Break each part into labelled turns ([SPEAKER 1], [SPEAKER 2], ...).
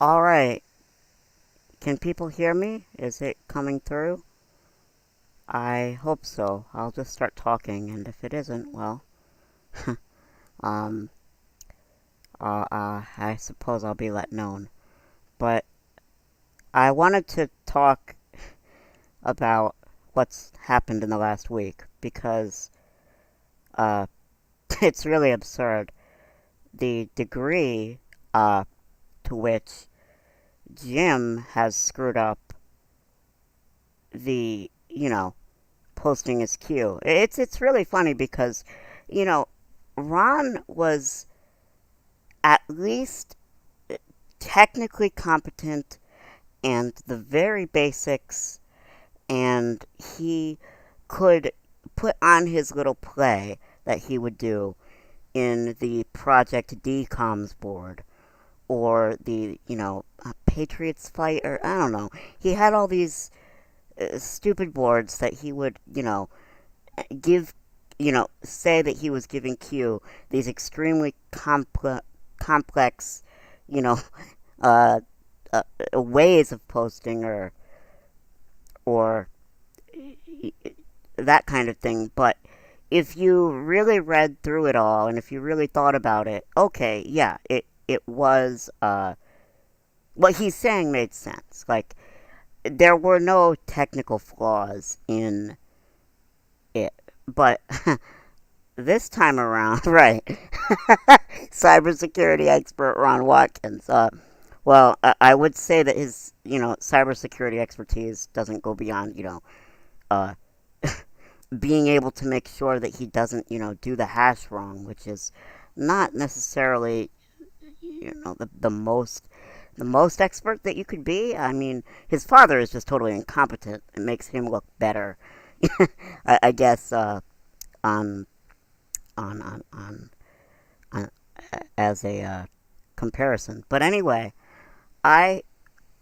[SPEAKER 1] Alright, can people hear me? Is it coming through? I hope so. I'll just start talking, and if it isn't, well, um, I suppose I'll be let known. But I wanted to talk about what's happened in the last week, because, uh, it's really absurd. The degree, to which Jim has screwed up posting his Q. It's really funny because, you know, Ron was at least technically competent and the very basics, and he could put on his little play that he would do in the Project DCOMS board or the, Patriots Fight, or I don't know. He had all these stupid boards that he would, give, say that he was giving Q these extremely complex, you know, uh, ways of posting or that kind of thing. But if you really read through it all and if you really thought about it, okay, yeah, it was what he's saying made sense. Like there were no technical flaws in it, but this time around, right? Cybersecurity expert Ron Watkins. Well, I would say that his, cybersecurity expertise doesn't go beyond, uh, being able to make sure that he doesn't, do the hash wrong, which is not necessarily, the most expert that you could be. I mean, his father is just totally incompetent. It makes him look better, I guess, on on as a comparison. But anyway, I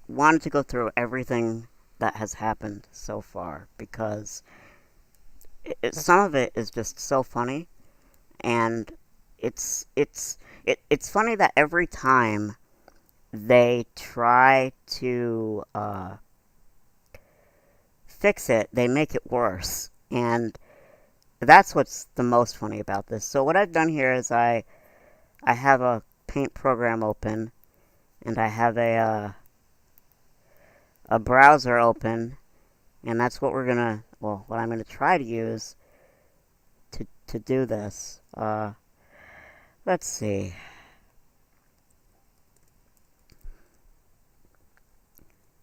[SPEAKER 1] wanted to go through everything that has happened so far because some of it is just so funny, and it's funny that every time they try to fix it, they make it worse, and that's what's the most funny about this. So what I've done here is I have a paint program open, and I have a browser open, and that's what what I'm gonna try to use to do this. Let's see.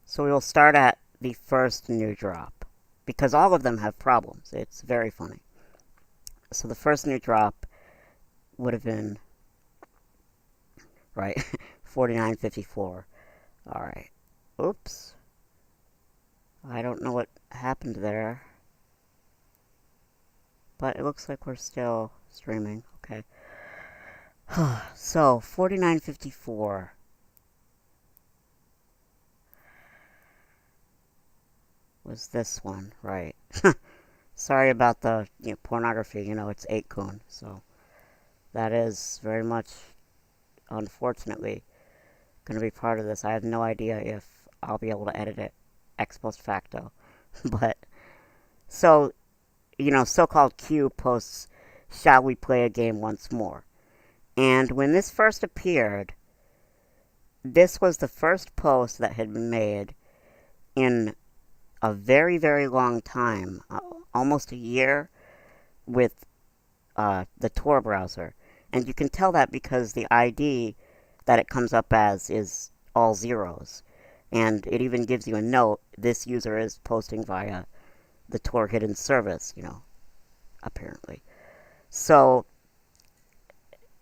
[SPEAKER 1] So we will start at the first new drop because all of them have problems. It's very funny. So the first new drop would have been right 4954. All right. Oops. I don't know what happened there, but it looks like we're still streaming. Okay. So 4954 was this one, right? Sorry about the pornography. It's 8kun, so that is very much, unfortunately, going to be part of this. I have no idea if I'll be able to edit it ex post facto, but so so-called Q posts, "Shall we play a game once more?" And when this first appeared, this was the first post that had been made in a very, very long time, almost a year, with the Tor browser. And you can tell that because the ID that it comes up as is all zeros. And it even gives you a note, this user is posting via the Tor hidden service, apparently. So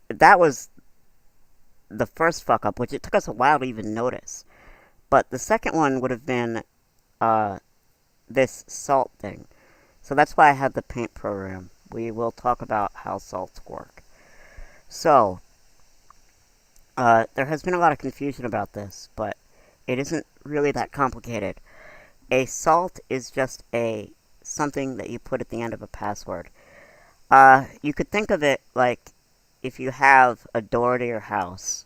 [SPEAKER 1] that was the first fuck up, which it took us a while to even notice. But the second one would have been uh, this salt thing. So that's why I have the paint program. We will talk about how salts work. So, there has been a lot of confusion about this, but it isn't really that complicated. A salt is just a something that you put at the end of a password. You could think of it like if you have a door to your house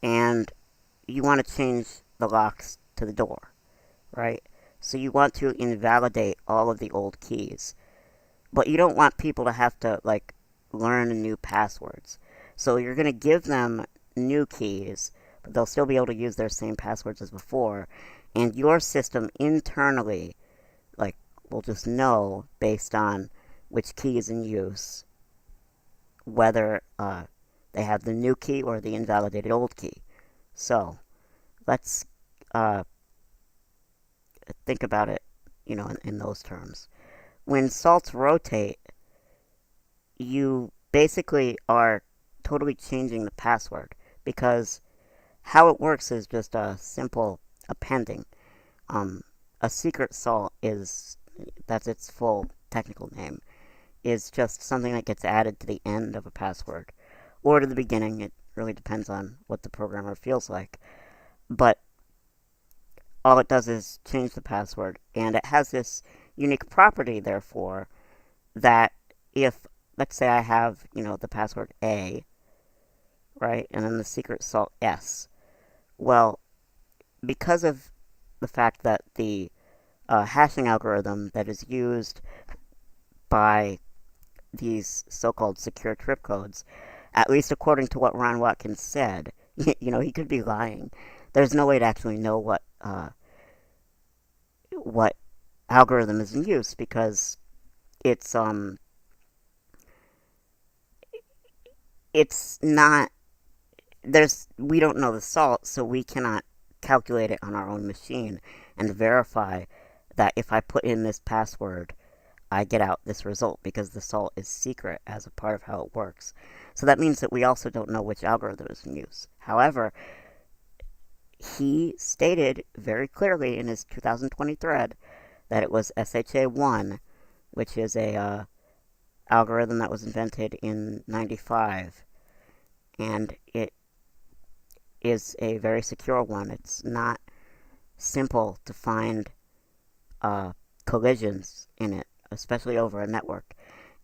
[SPEAKER 1] and you want to change the locks to the door, right? So you want to invalidate all of the old keys. But you don't want people to have to, like, learn new passwords. So you're going to give them new keys, but they'll still be able to use their same passwords as before. And your system internally, like, will just know based on which key is in use whether they have the new key or the invalidated old key. So let's think about it, in those terms. When salts rotate, you basically are totally changing the password, because how it works is just a simple appending. A secret salt that's its full technical name, is just something that gets added to the end of a password, or to the beginning. It really depends on what the programmer feels like. But all it does is change the password, and it has this unique property, therefore, that if, let's say I have, the password A, right, and then the secret salt S. Well, because of the fact that the hashing algorithm that is used by these so-called secure trip codes, at least according to what Ron Watkins said, he could be lying. There's no way to actually know what algorithm is in use, because it's not, we don't know the salt, so we cannot calculate it on our own machine and verify that if I put in this password, I get out this result, because the salt is secret as a part of how it works. So that means that we also don't know which algorithm is in use. However, he stated very clearly in his 2020 thread that it was SHA-1, which is a algorithm that was invented in 95, and it is a very secure one. It's not simple to find collisions in it, especially over a network.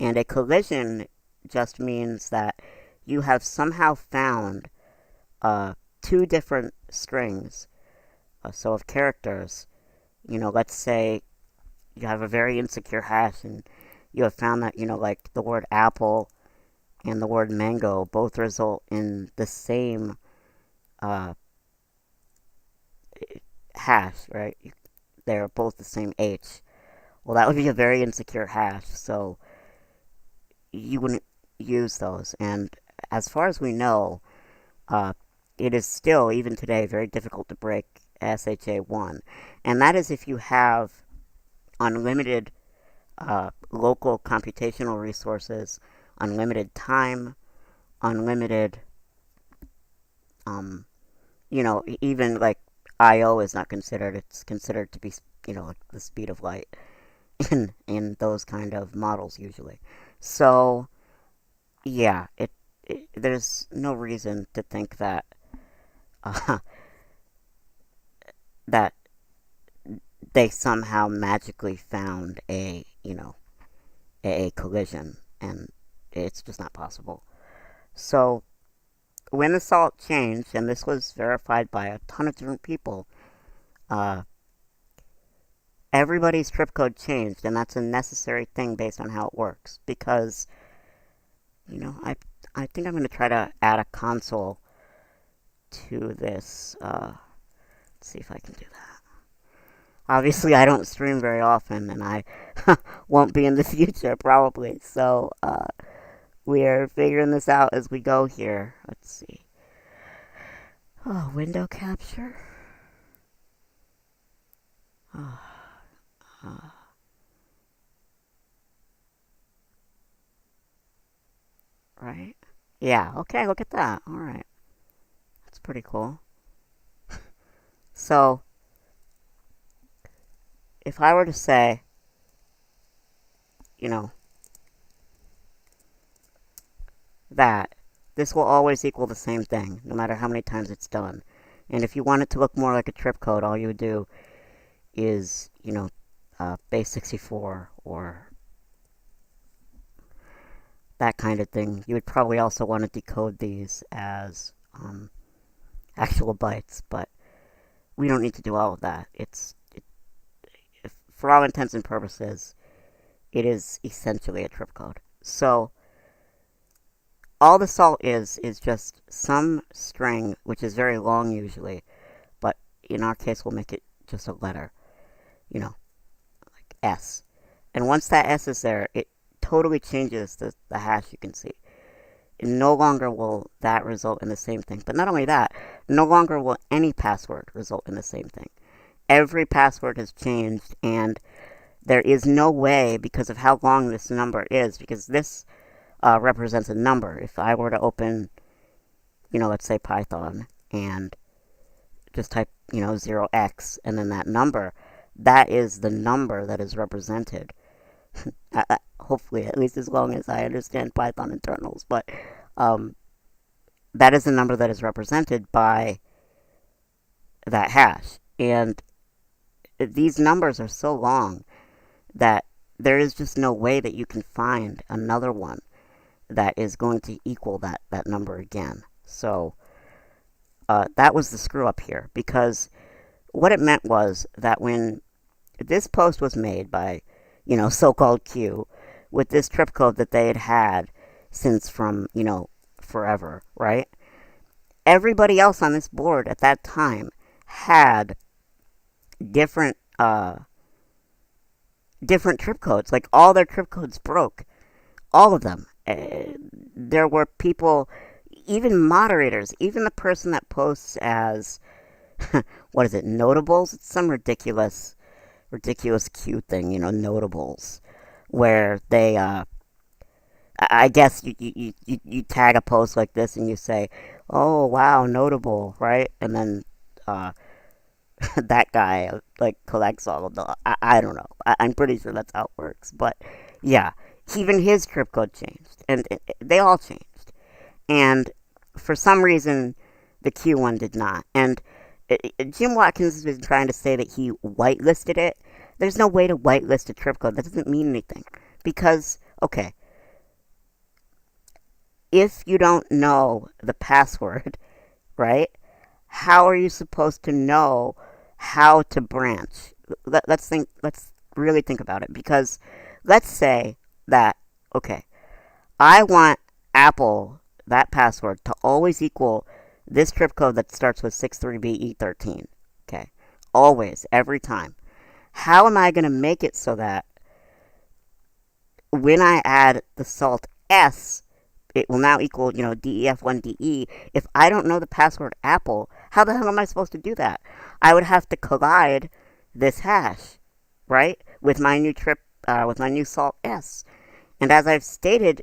[SPEAKER 1] And a collision just means that you have somehow found two different strings, so of characters. Let's say you have a very insecure hash, and you have found that, like the word apple and the word mango both result in the same hash, right? They're both the same H. Well, that would be a very insecure hash, so you wouldn't use those. And as far as we know, it is still, even today, very difficult to break SHA-1. And that is if you have unlimited local computational resources, unlimited time, unlimited, even like I/O is not considered. It's considered to be, like the speed of light in those kind of models usually. So, yeah, there's no reason to think that that they somehow magically found a collision, and it's just not possible. So when the salt changed, and this was verified by a ton of different people, everybody's trip code changed, and that's a necessary thing based on how it works. Because, I think I'm going to try to add a console to this. Let's see if I can do that. Obviously, I don't stream very often, and I won't be in the future, probably. So, we're figuring this out as we go here. Let's see. Oh, window capture. Right? Yeah, okay, look at that. Alright. That's pretty cool. So, if I were to say, that this will always equal the same thing, no matter how many times it's done. And if you want it to look more like a trip code, all you would do is, base 64 or that kind of thing. You would probably also want to decode these as actual bytes, but we don't need to do all of that. For all intents and purposes, it is essentially a trip code. So all the salt is just some string, which is very long usually, but in our case we'll make it just a letter, like S. And once that S is there, it totally changes the hash, you can see. And no longer will that result in the same thing. But not only that, no longer will any password result in the same thing. Every password has changed, and there is no way, because of how long this number is, because this represents a number. If I were to open, let's say Python, and just type, 0x, and then that number, that is the number that is represented. Hopefully, at least as long as I understand Python internals, but that is the number that is represented by that hash. And these numbers are so long that there is just no way that you can find another one that is going to equal that number again. So that was the screw up here, because what it meant was that when this post was made by, so-called Q, with this trip code that they had since from, forever, right? Everybody else on this board at that time had different trip codes. Like, all their trip codes broke. All of them. There were people, even moderators, even the person that posts as, what is it, notables? It's some ridiculous Q thing, notables, where they, I guess you tag a post like this and you say, oh, wow, notable, right? And then, that guy, like, collects all of the, I don't know. I'm pretty sure that's how it works. But, yeah, even his trip code changed. And they all changed. And for some reason, the Q one did not. And Jim Watkins has been trying to say that he whitelisted it. There's no way to whitelist a trip code. That doesn't mean anything. Because, okay, if you don't know the password, right, how are you supposed to know how to branch? Let's really think about it. Because let's say that, okay, I want Apple, that password, to always equal this trip code that starts with 63BE13. Okay, always, every time. How am I going to make it so that when I add the salt S, it will now equal, DEF1DE. If I don't know the password Apple, how the hell am I supposed to do that? I would have to collide this hash, right, with my new salt S. And as I've stated,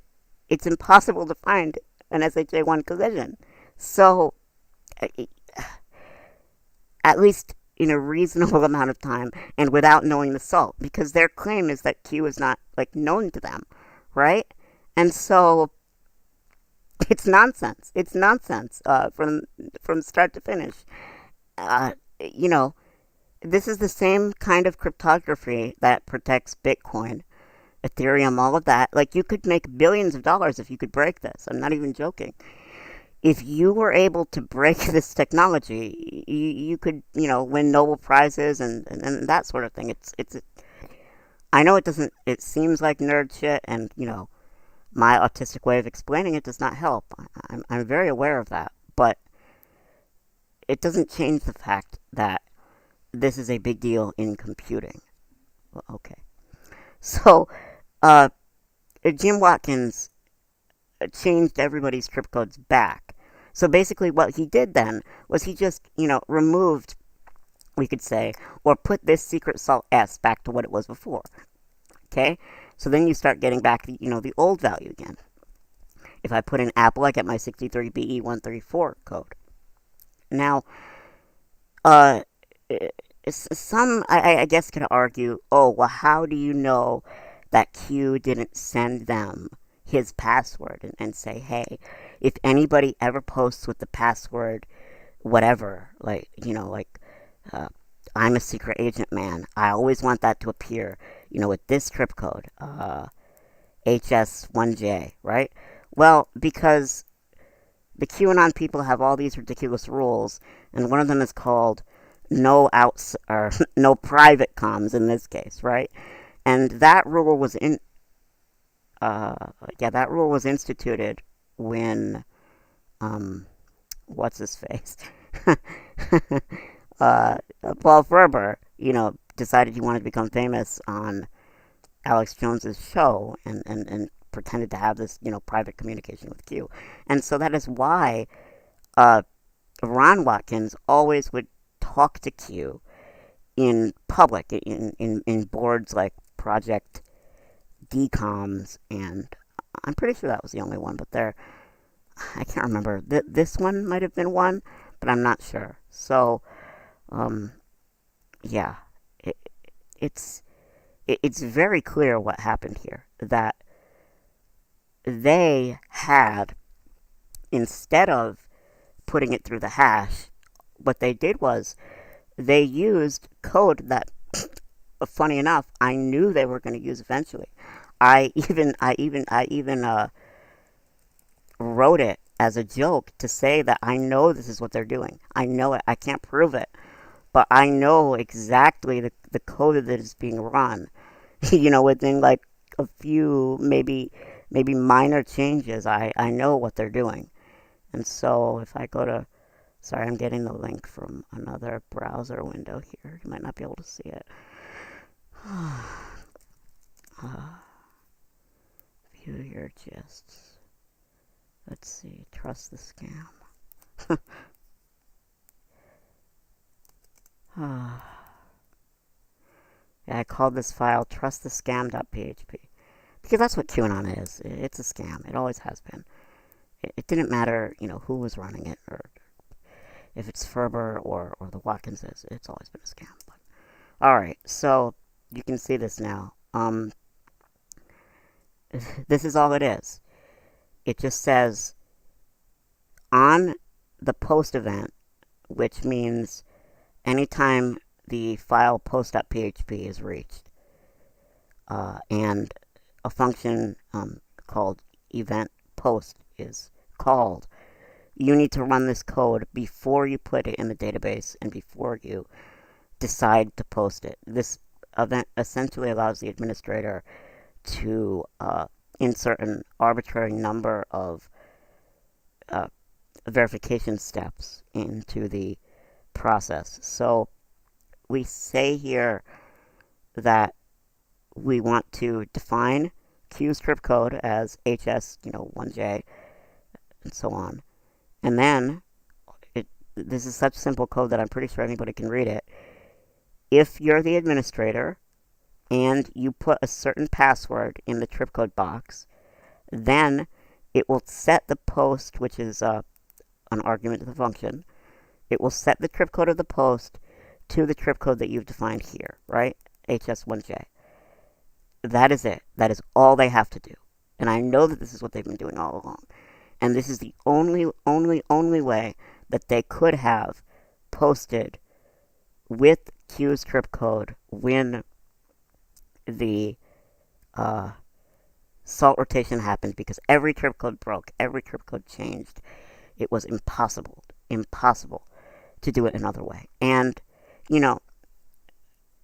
[SPEAKER 1] it's impossible to find an SHA-1 collision. So, at least in a reasonable amount of time, and without knowing the salt, because their claim is that Q is not, known to them, right? And so, it's nonsense. It's nonsense, from start to finish. This is the same kind of cryptography that protects Bitcoin, Ethereum, all of that. Like, you could make billions of dollars if you could break this. I'm not even joking. If you were able to break this technology, you could, win Nobel Prizes and that sort of thing. I know it seems like nerd shit, and, my autistic way of explaining it does not help. I'm very aware of that, but it doesn't change the fact that this is a big deal in computing. Well, okay. So, Jim Watkins changed everybody's trip codes back. So basically what he did then was he just, removed, we could say, or put this secret salt S back to what it was before. Okay? So then you start getting back, the old value again. If I put in Apple, I get my 63BE134 code. Now, some, I guess, could argue, oh, well, how do you know that Q didn't send them his password and say, hey, if anybody ever posts with the password whatever, I'm a secret agent man, I always want that to appear, with this trip code, HS1J, right? Well, because the QAnon people have all these ridiculous rules, and one of them is called no outs or no private comms in this case, right? And that rule was that rule was instituted when what's his face, uh, Paul Ferber, decided he wanted to become famous on Alex Jones's show and pretended to have this, private communication with Q. And so that is why uh, Ron Watkins always would talk to Q in public, in boards like Project DCOMS, and I'm pretty sure that was the only one, but I can't remember. This one might have been one, but I'm not sure. So, um, yeah, it, it's it's very clear what happened here. That they had, instead of putting it through the hash, what they did was they used code that, funny enough, I knew they were going to use eventually. I even wrote it as a joke to say that I know this is what they're doing. I know it. I can't prove it, but I know exactly the code that is being run. Within like a few, maybe minor changes, I know what they're doing. And so if I go to, sorry, I'm getting the link from another browser window here. You might not be able to see it. View your gists. Let's see. Trust the scam. Yeah, I called this file trustthescam.php because that's what QAnon is. It's a scam. It always has been. It didn't matter, who was running it, or if it's Ferber or the Watkinses. It's always been a scam. But all right, so you can see this now. This is all it is. It just says on the post event, which means anytime the file post.php is reached, and a function called event post is called, you need to run this code before you put it in the database and before you decide to post it. This event essentially allows the administrator to insert an arbitrary number of verification steps into the process. So we say here that we want to define Q's trip code as HS, 1J, and so on. And then, this is such simple code that I'm pretty sure anybody can read it. If you're the administrator and you put a certain password in the trip code box, then it will set the post, which is an argument to the function. It will set the trip code of the post to the trip code that you've defined here, right? HS1J. That is it. That is all they have to do. And I know that this is what they've been doing all along. And this is the only way that they could have posted with Q's trip code when the salt rotation happened, because every trip code broke, every trip code changed. It was impossible to do it another way. And,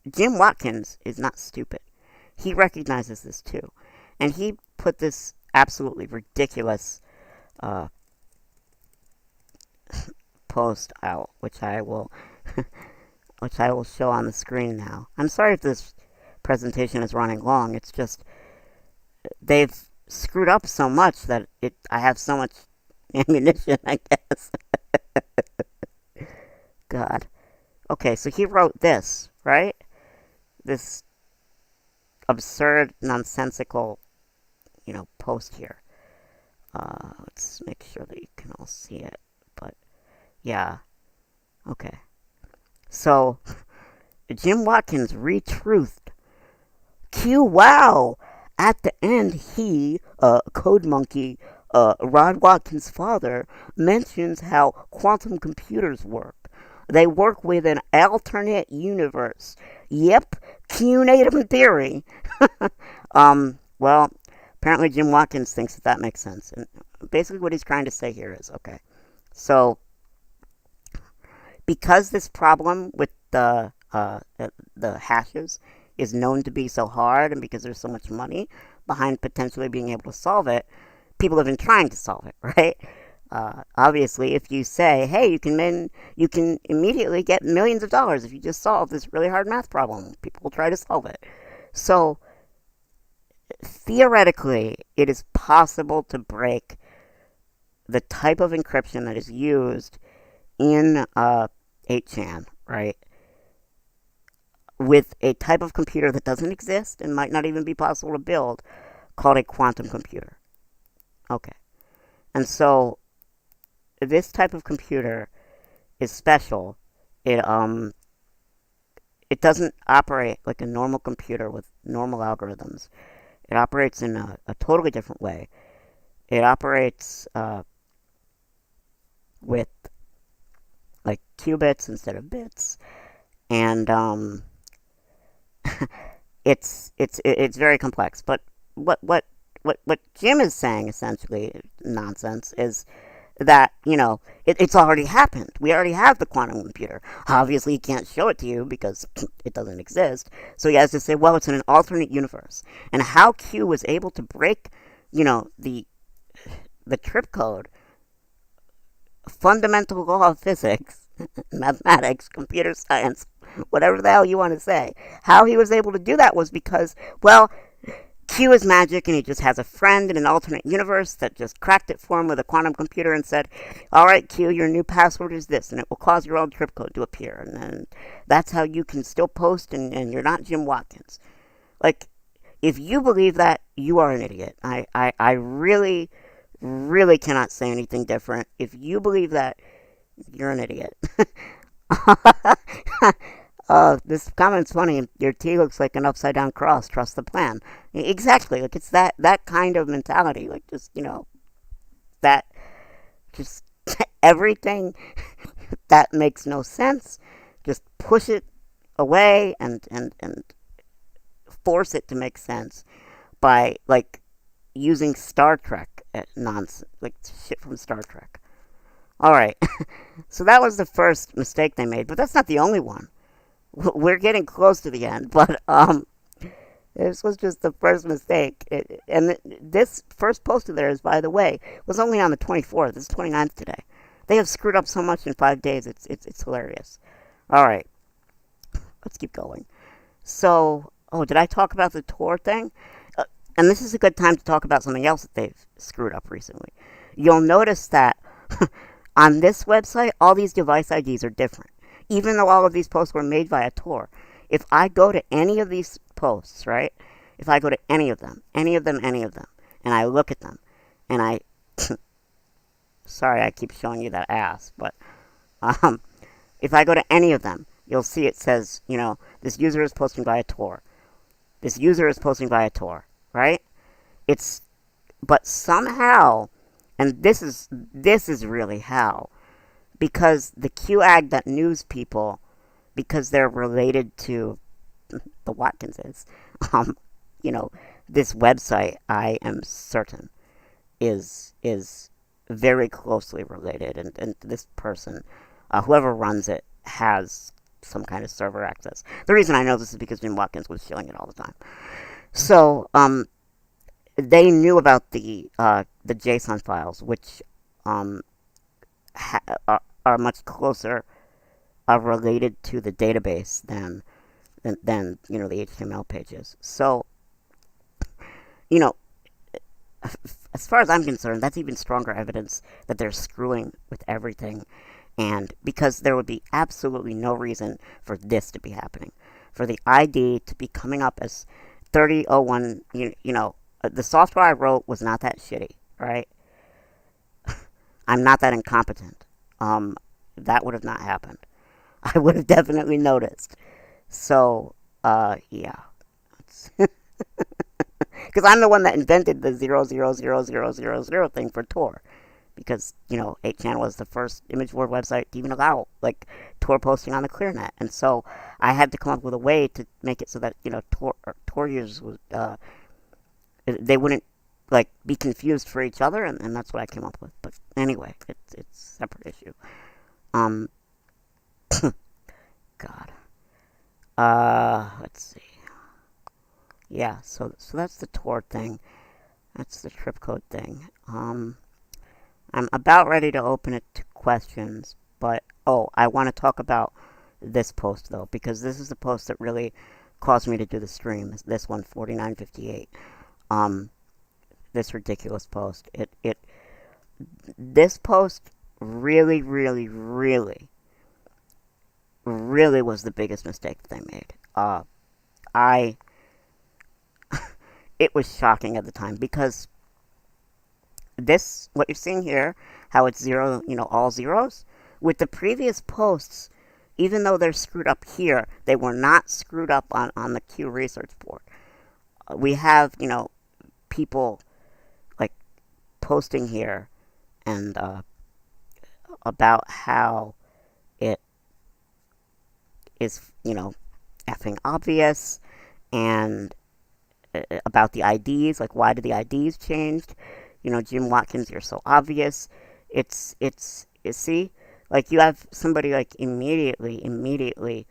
[SPEAKER 1] Jim Watkins is not stupid. He recognizes this too. And he put this absolutely ridiculous post out, which I will show on the screen now. I'm sorry if this presentation is running long. It's just they've screwed up so much that I have so much ammunition, I guess. God. Okay, so he wrote this, right? This absurd, nonsensical, post here. Let's make sure that you can all see it. But, yeah. Okay. So, Jim Watkins retruthed. Q, wow! At the end, he, Code Monkey, Rod Watkins' father, mentions how quantum computers work. They work with an alternate universe. Yep, QAnon theory. Well, apparently Jim Watkins thinks that makes sense. And basically what he's trying to say here is, okay, so because this problem with the hashes is known to be so hard, and because there's so much money behind potentially being able to solve it, people have been trying to solve it, right? Obviously, if you say, "Hey, you can immediately get millions of dollars if you just solve this really hard math problem," people will try to solve it. So theoretically, it is possible to break the type of encryption that is used in 8chan, right? With a type of computer that doesn't exist and might not even be possible to build, called a quantum computer. Okay. And so this type of computer is special. It it doesn't operate like a normal computer with normal algorithms. It operates in a totally different way. It operates with like qubits instead of bits, and it's very complex. But what Jim is saying, essentially nonsense, is that, it's already happened. We already have the quantum computer. Obviously, he can't show it to you because it doesn't exist. So he has to say, well, it's in an alternate universe. And how Q was able to break, the trip code, fundamental law of physics, mathematics, computer science, whatever the hell you want to say. How he was able to do that was because, well, Q is magic, and he just has a friend in an alternate universe that just cracked it for him with a quantum computer and said, "All right, Q, your new password is this, and it will cause your old trip code to appear." And then that's how you can still post, and you're not Jim Watkins. Like, if you believe that, you are an idiot. I really, really cannot say anything different. If you believe that, you're an idiot. This comment's funny. Your T looks like an upside down cross. Trust the plan. Exactly. Like, it's that kind of mentality. Like, just, that, just everything that makes no sense, just push it away and force it to make sense by, like, using Star Trek nonsense, like shit from Star Trek. Alright, so that was the first mistake they made, but that's not the only one. We're getting close to the end, but this was just the first mistake. And this first post of theirs, by the way, was only on the 24th. It's 29th today. They have screwed up so much in 5 days. It's hilarious. All right, let's keep going. So, did I talk about the Tor thing? And this is a good time to talk about something else that they've screwed up recently. You'll notice that on this website, all these device IDs are different, even though all of these posts were made via Tor. If I go to any of these posts, right? If I go to any of them, and I look at them, and I... sorry, I keep showing you that ass, but... if I go to any of them, you'll see it says, this user is posting via Tor. This user is posting via Tor, right? But somehow, and this is really how, because the QAG.news people, because they're related to the Watkinses, this website, I am certain, is very closely related, and this person, whoever runs it, has some kind of server access. The reason I know this is because Jim Watkins was showing it all the time. So, they knew about the JSON files, which are much closer related to the database than the HTML pages. So, as far as I'm concerned, that's even stronger evidence that they're screwing with everything, and because there would be absolutely no reason for this to be happening, for the ID to be coming up as 3001. The software I wrote was not that shitty, right? I'm not that incompetent. That would have not happened. I would have definitely noticed. So, yeah. Because I'm the one that invented the 0000000 thing for Tor. Because, 8chan was the first image board website to even allow, like, Tor posting on the ClearNet. And so I had to come up with a way to make it so that, Tor users would, they wouldn't, like, be confused for each other, and that's what I came up with. But anyway, it's a separate issue. God. Let's see. Yeah, so that's the Tor thing. That's the trip code thing. I'm about ready to open it to questions, but I want to talk about this post though, because this is the post that really caused me to do the stream. This one, 4958. Um, this ridiculous post. This post really, really, really, really was the biggest mistake that they made. I, it was shocking at the time because this, what you're seeing here, how it's zero, all zeros, with the previous posts, even though they're screwed up here, they were not screwed up on the Q research board. We have, people like posting here and about how it is, effing obvious, and about the IDs, like why did the IDs changed? Jim Watkins, you're so obvious. You see, like you have somebody like immediately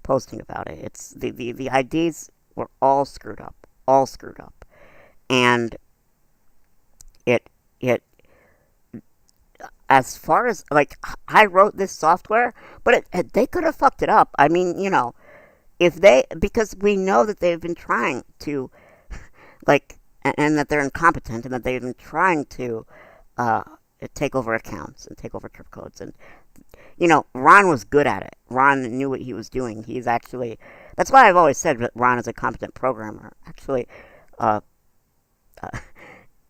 [SPEAKER 1] posting about it. It's the IDs were all screwed up, and it as far as like I wrote this software, but they could have fucked it up. I mean, if they, because we know that they've been trying to like, and that they're incompetent, and that they've been trying to take over accounts and take over trip codes. And Ron was good at it. Ron knew what he was doing. He's actually, that's why I've always said that Ron is a competent programmer. Actually, uh,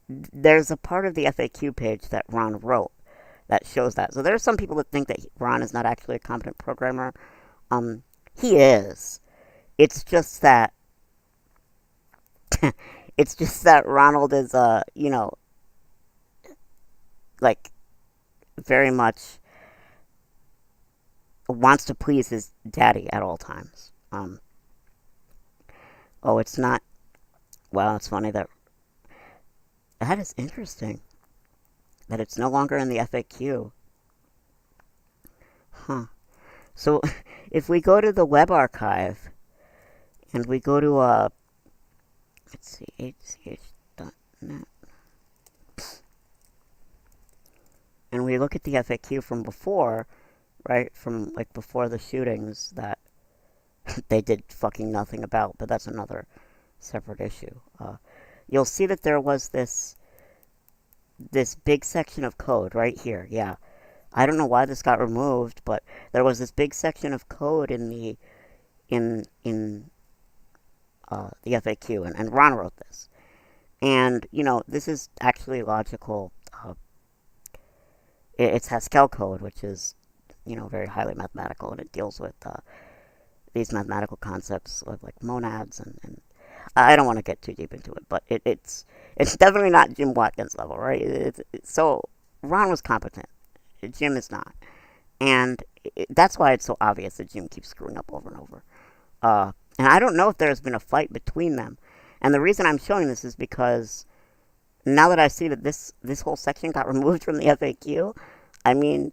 [SPEAKER 1] there's a part of the FAQ page that Ron wrote that shows that. So there are some people that think that Ron is not actually a competent programmer. He is. It's just that Ronald is like very much wants to please his daddy at all times. It's not. Well, it's funny that is interesting that it's no longer in the FAQ. Huh. So if we go to the web archive and we go to let's see, hch.net, and we look at the FAQ from before, right, from like before the shootings that they did fucking nothing about, but that's another separate issue. You'll see that there was this big section of code right here. Yeah, I don't know why this got removed, but there was this big section of code in the FAQ, and Ron wrote this. And this is actually logical. It's Haskell code, which is very highly mathematical, and it deals with these mathematical concepts of like monads, and I don't want to get too deep into it, but it's definitely not Jim Watkins level, right? So Ron was competent. Jim is not. And that's why it's so obvious that Jim keeps screwing up over and over. And I don't know if there's been a fight between them. And the reason I'm showing this is because now that I see that this whole section got removed from the FAQ, I mean,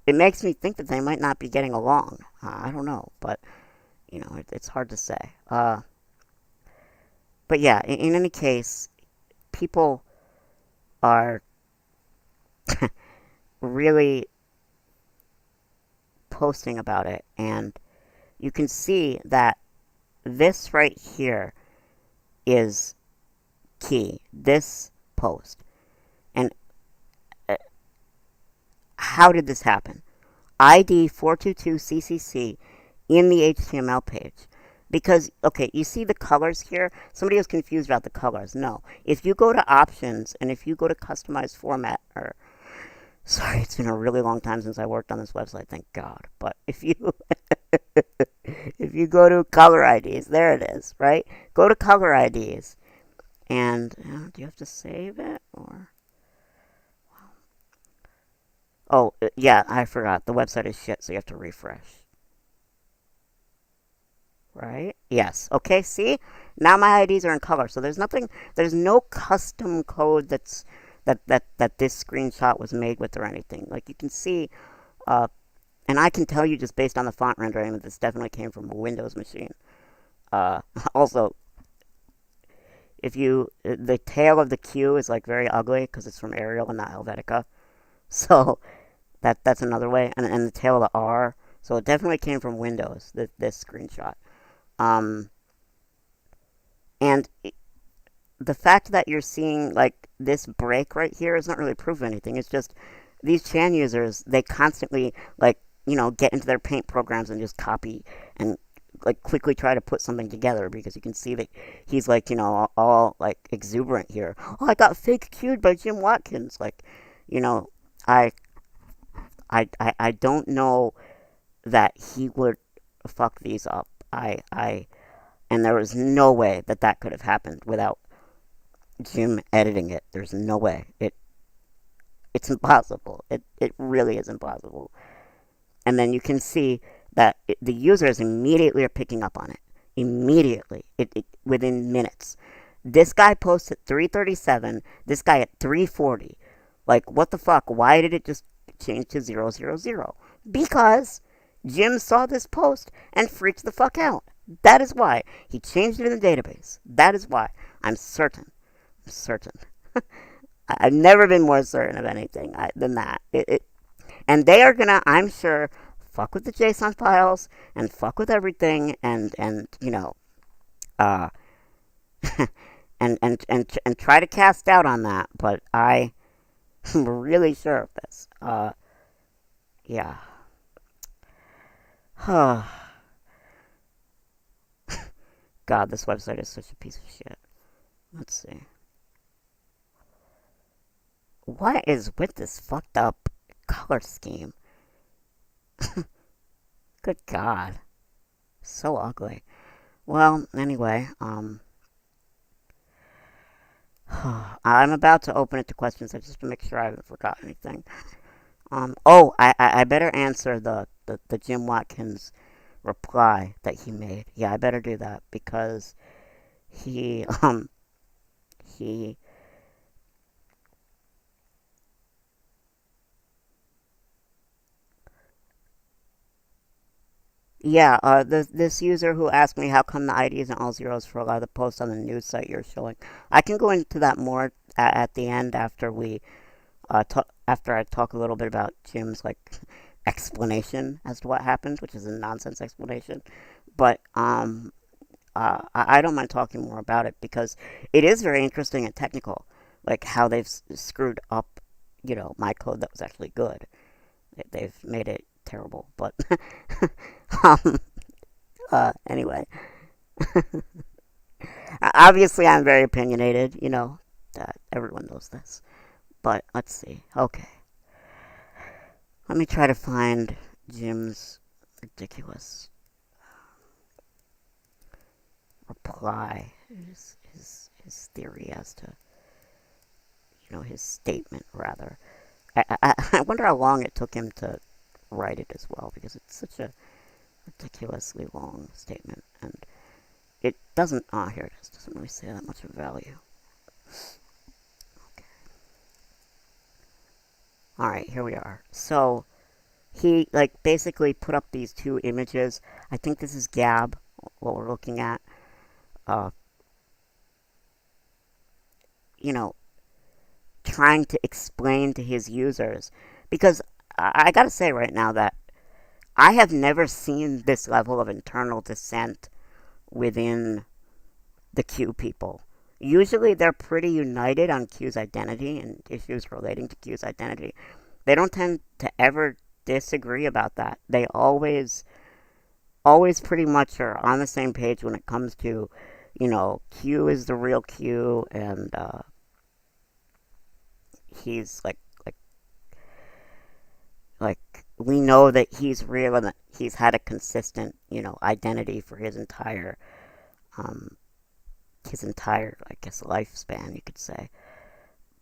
[SPEAKER 1] it makes me think that they might not be getting along. I don't know, but it's hard to say. But yeah, in any case, people are really posting about it, and you can see that this right here is key. This post. And how did this happen? ID 422CCC in the HTML page. Because, okay, you see the colors here? Somebody was confused about the colors. No. If you go to options, and if you go to customize format, sorry, it's been a really long time since I worked on this website, thank God. But if you if you go to color IDs, there it is, right? Go to color IDs. And do you have to save it? Or yeah, I forgot. The website is shit, so you have to refresh. Right? Yes. Okay, see? Now my IDs are in color, so there's no custom code that this screenshot was made with or anything. Like you can see, and I can tell you just based on the font rendering that this definitely came from a Windows machine. Uh, Also, if you the tail of the Q is like very ugly because it's from Arial and not Helvetica, so that's another way. And the tail of the R, so it definitely came from Windows. This screenshot, um, and the fact that you're seeing like this break right here is not really proof of anything. It's just these Chan users, they constantly like get into their paint programs and just copy and like quickly try to put something together because you can see that he's like all like exuberant here. Oh, I got fake cued by Jim Watkins. Like, you know, I I don't know that he would fuck these up. I and there was no way that that could have happened without Jim editing it. There's no way. It's impossible. It really is impossible. And then you can see that the users immediately are picking up on it. Immediately. Within minutes. This guy posts at 3:37. This guy at 3:40. Like, what the fuck? Why did it just change to 000? Because Jim saw this post and freaked the fuck out. That is why. He changed it in the database. That is why. I'm certain. I'm certain. I've never been more certain of anything than that. And they are gonna, I'm sure, fuck with the JSON files and fuck with everything and uh, and try to cast doubt on that. But I'm really sure of this. Yeah. God, this website is such a piece of shit. Let's see. What is with this fucked up color scheme? Good God. So ugly. Well, anyway, I'm about to open it to questions just to make sure I haven't forgotten anything. I better answer the Jim Watkins reply that he made. Yeah, I better do that because he, he, yeah, this user who asked me how come the IDs and all zeros for a lot of the posts on the news site you're showing. I can go into that more at the end after after I talk a little bit about Jim's like explanation as to what happened, which is a nonsense explanation. But I don't mind talking more about it because it is very interesting and technical, like how they've screwed up, my code that was actually good. They've made it terrible, but um, anyway, obviously I'm very opinionated. Everyone knows this. But let's see. Okay, let me try to find Jim's ridiculous reply. His theory as to his statement rather. I wonder how long it took him to write it as well because it's such a ridiculously long statement and it doesn't. Here it is. Doesn't really say that much of value. Okay. All right, here we are. So he basically put up these two images. I think this is Gab, what we're looking at. Uh, you know, trying to explain to his users because I gotta say right now that I have never seen this level of internal dissent within the Q people. Usually they're pretty united on Q's identity and issues relating to Q's identity. They don't tend to ever disagree about that. They always pretty much are on the same page when it comes to, Q is the real Q and he's like we know that he's real and that he's had a consistent, identity for um his entire, I guess, lifespan, you could say.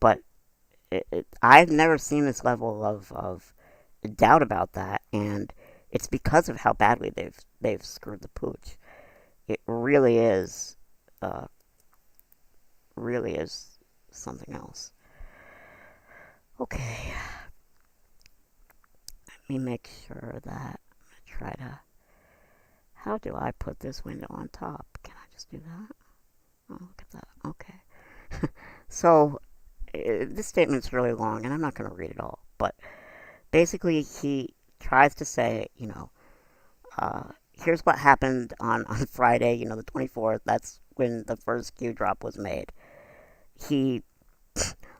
[SPEAKER 1] But I've never seen this level of doubt about that, and it's because of how badly they've screwed the pooch. It uh, really is something else. Okay, Let me make sure that I try to. How do I put this window on top? Can I just do that? Oh, look at that. Okay. So, this statement's really long, and I'm not going to read it all. But basically, he tries to say, here's what happened on Friday, the 24th. That's when the first Q drop was made. He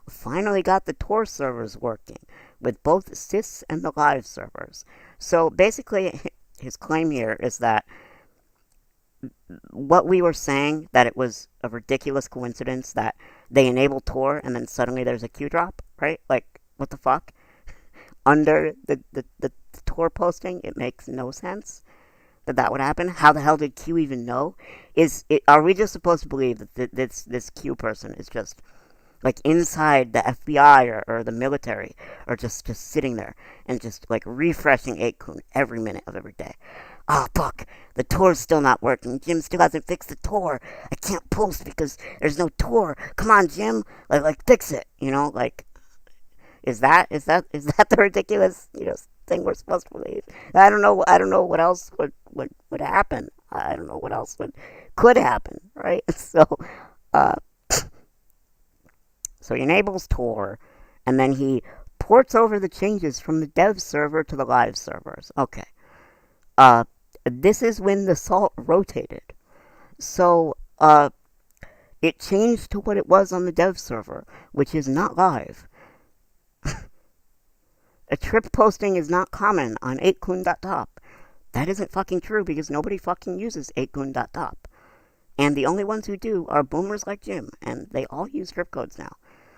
[SPEAKER 1] finally got the Tor servers working with both the sys and the live servers. So basically, his claim here is that what we were saying, that it was a ridiculous coincidence that they enable Tor and then suddenly there's a Q drop, right? Like, what the fuck? Under the Tor posting, it makes no sense that would happen. How the hell did Q even know? Are we just supposed to believe that this Q person is just like inside the FBI or the military, or just sitting there and just like refreshing 8kun every minute of every day? Oh, fuck, the Tor's still not working. Jim still hasn't fixed the Tor. I can't post because there's no Tor. Come on, Jim, like fix it. Like, is that the ridiculous thing we're supposed to believe? I don't know what else would happen. I don't know what else could happen, right? Uh, so he enables Tor, and then he ports over the changes from the dev server to the live servers. Okay. This is when the salt rotated. So, it changed to what it was on the dev server, which is not live. A trip posting is not common on 8kun.top. That isn't fucking true because nobody fucking uses 8kun.top. And the only ones who do are boomers like Jim, and they all use trip codes now.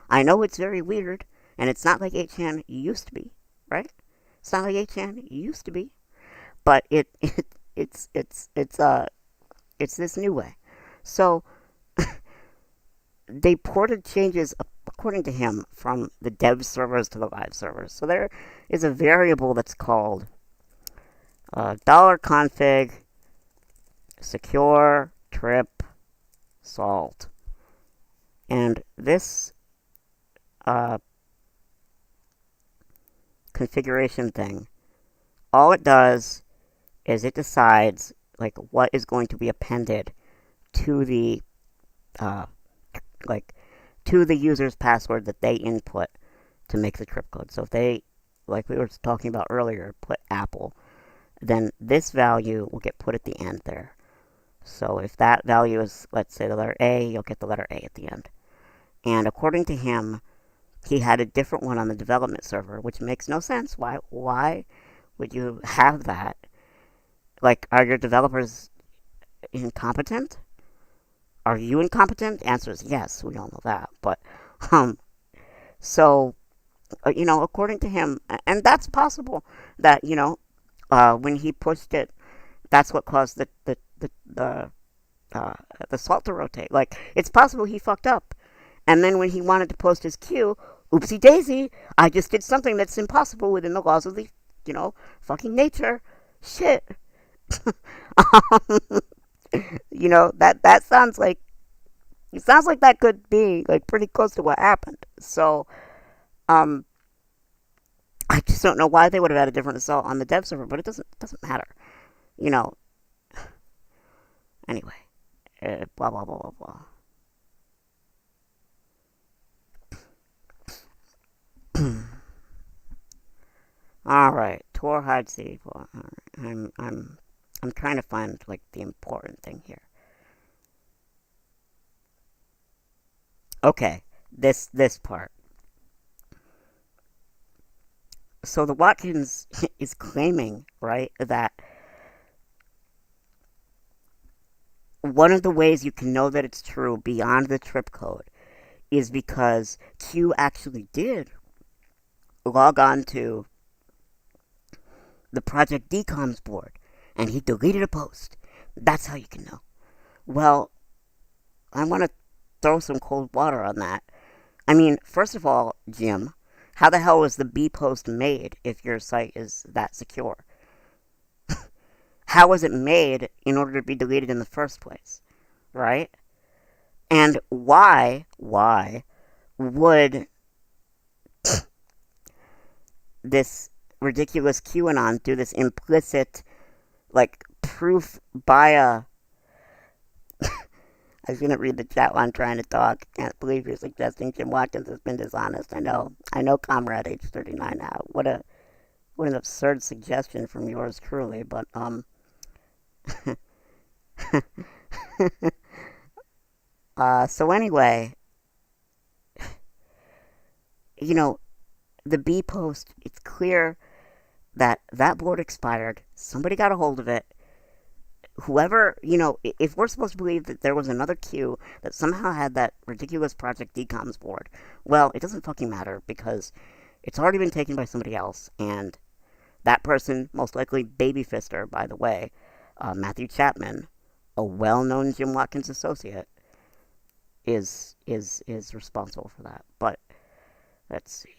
[SPEAKER 1] I know it's very weird, and it's not like 8chan used to be, right? It's not like 8chan used to be. But it's this new way. So they ported changes, according to him, from the dev servers to the live servers. So there is a variable that's called $config secure trip salt, and this configuration thing, all it does is it decides like what is going to be appended to the to the user's password that they input to make the trip code. So if they, like we were talking about earlier, put Apple, then this value will get put at the end there. So if that value is, let's say, the letter A, you'll get the letter A at the end. And according to him, he had a different one on the development server, which makes no sense. Why would you have that? Like, are your developers incompetent? Are you incompetent? Answer is yes, we all know that. But, so, according to him, and that's possible that, when he pushed it, that's what caused the salt to rotate. Like, it's possible he fucked up. And then when he wanted to post his queue, oopsie daisy, I just did something that's impossible within the laws of the, fucking nature. Shit. That sounds like, it sounds like that could be, like, pretty close to what happened. So, I just don't know why they would have had a different assault on the dev server, but it doesn't matter. Anyway, blah, blah, blah, blah, blah. All right, Tor hide city. Well, I'm trying to find like the important thing here. Okay, this part. So the Watkins is claiming, right, that one of the ways you can know that it's true beyond the trip code is because Q actually did log on to the Project Decoms board and he deleted a post. That's how you can know. Well, I want to throw some cold water on that. I mean, first of all, Jim, how the hell was the B post made if your site is that secure? How was it made in order to be deleted in the first place? Right? And why would this ridiculous QAnon do this implicit, like, proof by a... I shouldn't read the chat while I'm trying to talk. Can't believe you're suggesting Jim Watkins has been dishonest. I know, Comrade age 39 now. What an absurd suggestion from yours truly, but, so anyway, you know, the B post, it's clear that that board expired. Somebody got a hold of it. Whoever, if we're supposed to believe that there was another Q that somehow had that ridiculous Project Decoms board, well, it doesn't fucking matter because it's already been taken by somebody else, and that person, most likely Baby Fister, by the way, Matthew Chapman, a well-known Jim Watkins associate, is responsible for that. But let's see.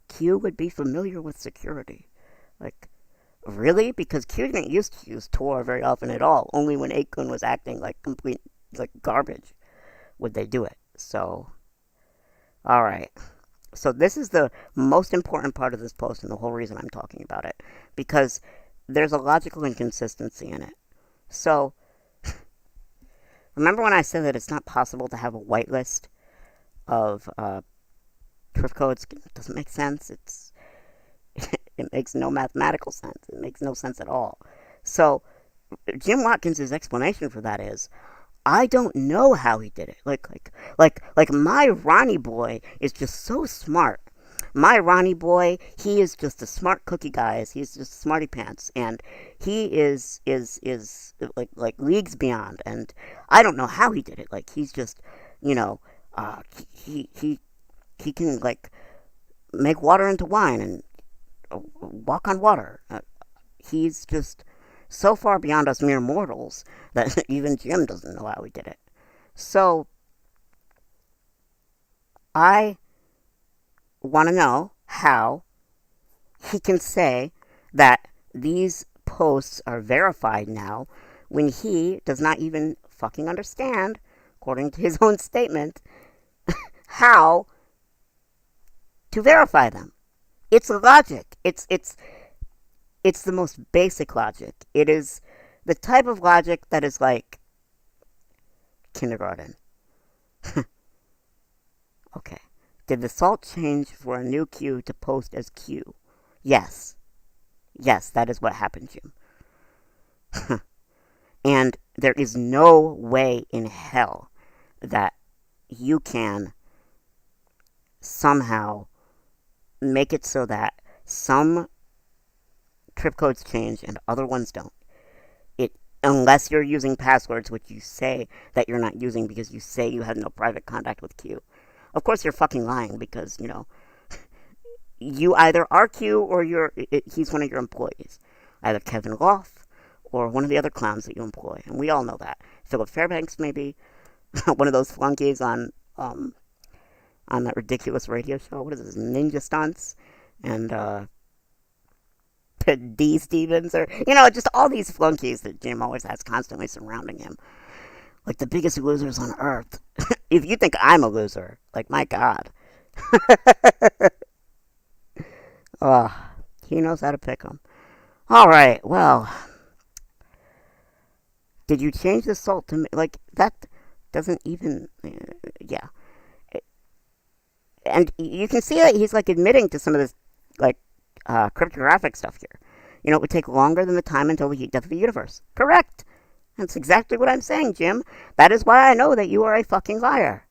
[SPEAKER 1] Q would be familiar with security. Like, really? Because Q didn't used to use Tor very often at all. Only when 8kun was acting like complete, like, garbage would they do it. So, alright. So this is the most important part of this post and the whole reason I'm talking about it. Because there's a logical inconsistency in it. So, remember when I said that it's not possible to have a whitelist of Thrift codes? It doesn't make sense. It makes no mathematical sense. It makes no sense at all. So Jim Watkins' explanation for that is, I don't know how he did it. Like my Ronnie boy is just so smart. My Ronnie boy, he is just a smart cookie, guys. He's just smarty pants, and he is like leagues beyond. And I don't know how he did it. Like, he's just, he can, like, make water into wine and walk on water. He's just so far beyond us mere mortals that even Jim doesn't know how he did it. So, I want to know how he can say that these posts are verified now when he does not even fucking understand, according to his own statement, how to verify them. It's logic. It's the most basic logic. It is the type of logic that is like kindergarten. Okay. Did the salt change for a new Q to post as Q? Yes. Yes, that is what happened, Jim. And there is no way in hell that you can somehow make it so that some trip codes change and other ones don't. Unless you're using passwords, which you say that you're not using because you say you have no private contact with Q. Of course you're fucking lying because, you either are Q or he's one of your employees. Either Kevin Roth or one of the other clowns that you employ. And we all know that. Philip Fairbanks, maybe. One of those flunkies on that ridiculous radio show. What is this? Ninja Stunts? And, D. Stevens, or, just all these flunkies that Jim always has constantly surrounding him. Like the biggest losers on earth. If you think I'm a loser, like, my God. He knows how to pick them. Alright, well. Did you change the salt to, like, that doesn't even, yeah. And you can see that he's, like, admitting to some of this, like, cryptographic stuff here. It would take longer than the time until the death of the universe. Correct. That's exactly what I'm saying, Jim. That is why I know that you are a fucking liar.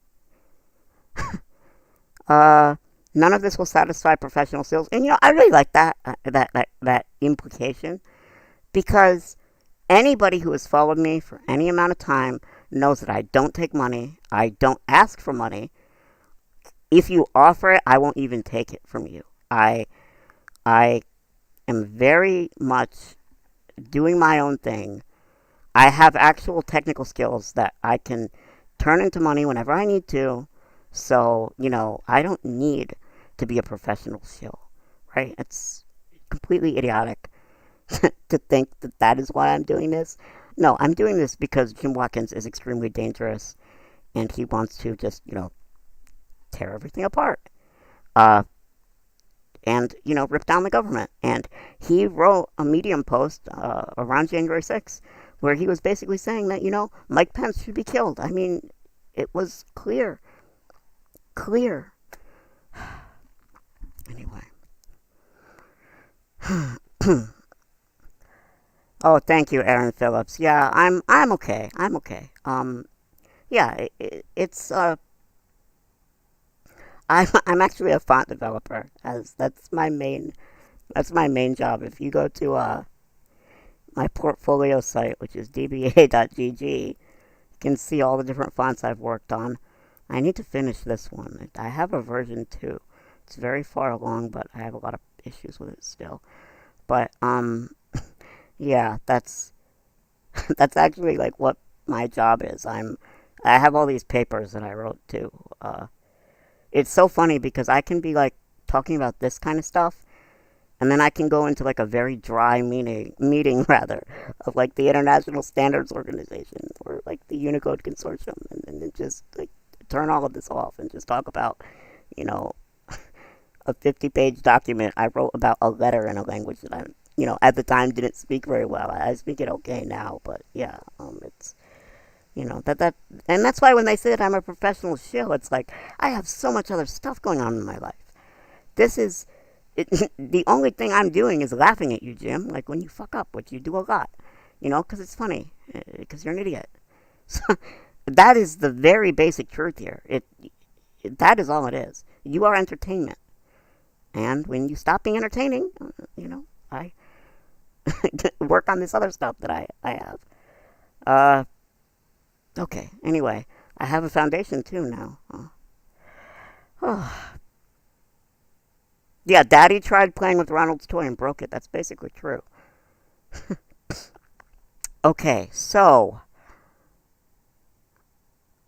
[SPEAKER 1] None of this will satisfy professional sales. And, I really like that implication. Because anybody who has followed me for any amount of time knows that I don't take money. I don't ask for money. If you offer it, I won't even take it from you. I am very much doing my own thing. I have actual technical skills that I can turn into money whenever I need to. So, I don't need to be a professional shill, right? It's completely idiotic to think that that is why I'm doing this. No, I'm doing this because Jim Watkins is extremely dangerous and he wants to just, tear everything apart. Uh, and, rip down the government. And he wrote a Medium post around January 6th where he was basically saying that, Mike Pence should be killed. I mean, it was clear. Clear. Anyway. Oh, thank you, Aaron Phillips. Yeah, I'm okay. I'm okay. Yeah, it's I'm actually a font developer. As that's my main job. If you go to my portfolio site, which is dba.gg, you can see all the different fonts I've worked on. I need to finish this one. I have a version 2. It's very far along, but I have a lot of issues with it still. But yeah, that's that's actually like what my job is. I have all these papers that I wrote too. It's so funny because I can be like talking about this kind of stuff, and then I can go into like a very dry meeting rather, of like the International Standards Organization or like the Unicode Consortium, and then just like turn all of this off and just talk about, you know, a 50-page document I wrote about a letter in a language that I, at the time didn't speak very well. I speak it okay now, but yeah, it's, and that's why when they say that I'm a professional shill, it's like, I have so much other stuff going on in my life. This is, the only thing I'm doing is laughing at you, Jim, like when you fuck up, which you do a lot, because it's funny, because you're an idiot. So, that is the very basic truth here. That is all it is. You are entertainment. And when you stop being entertaining, I work on this other stuff that I have. Okay, anyway, I have a foundation too now. Oh. Yeah, Daddy tried playing with Ronald's toy and broke it. That's basically true. Okay, so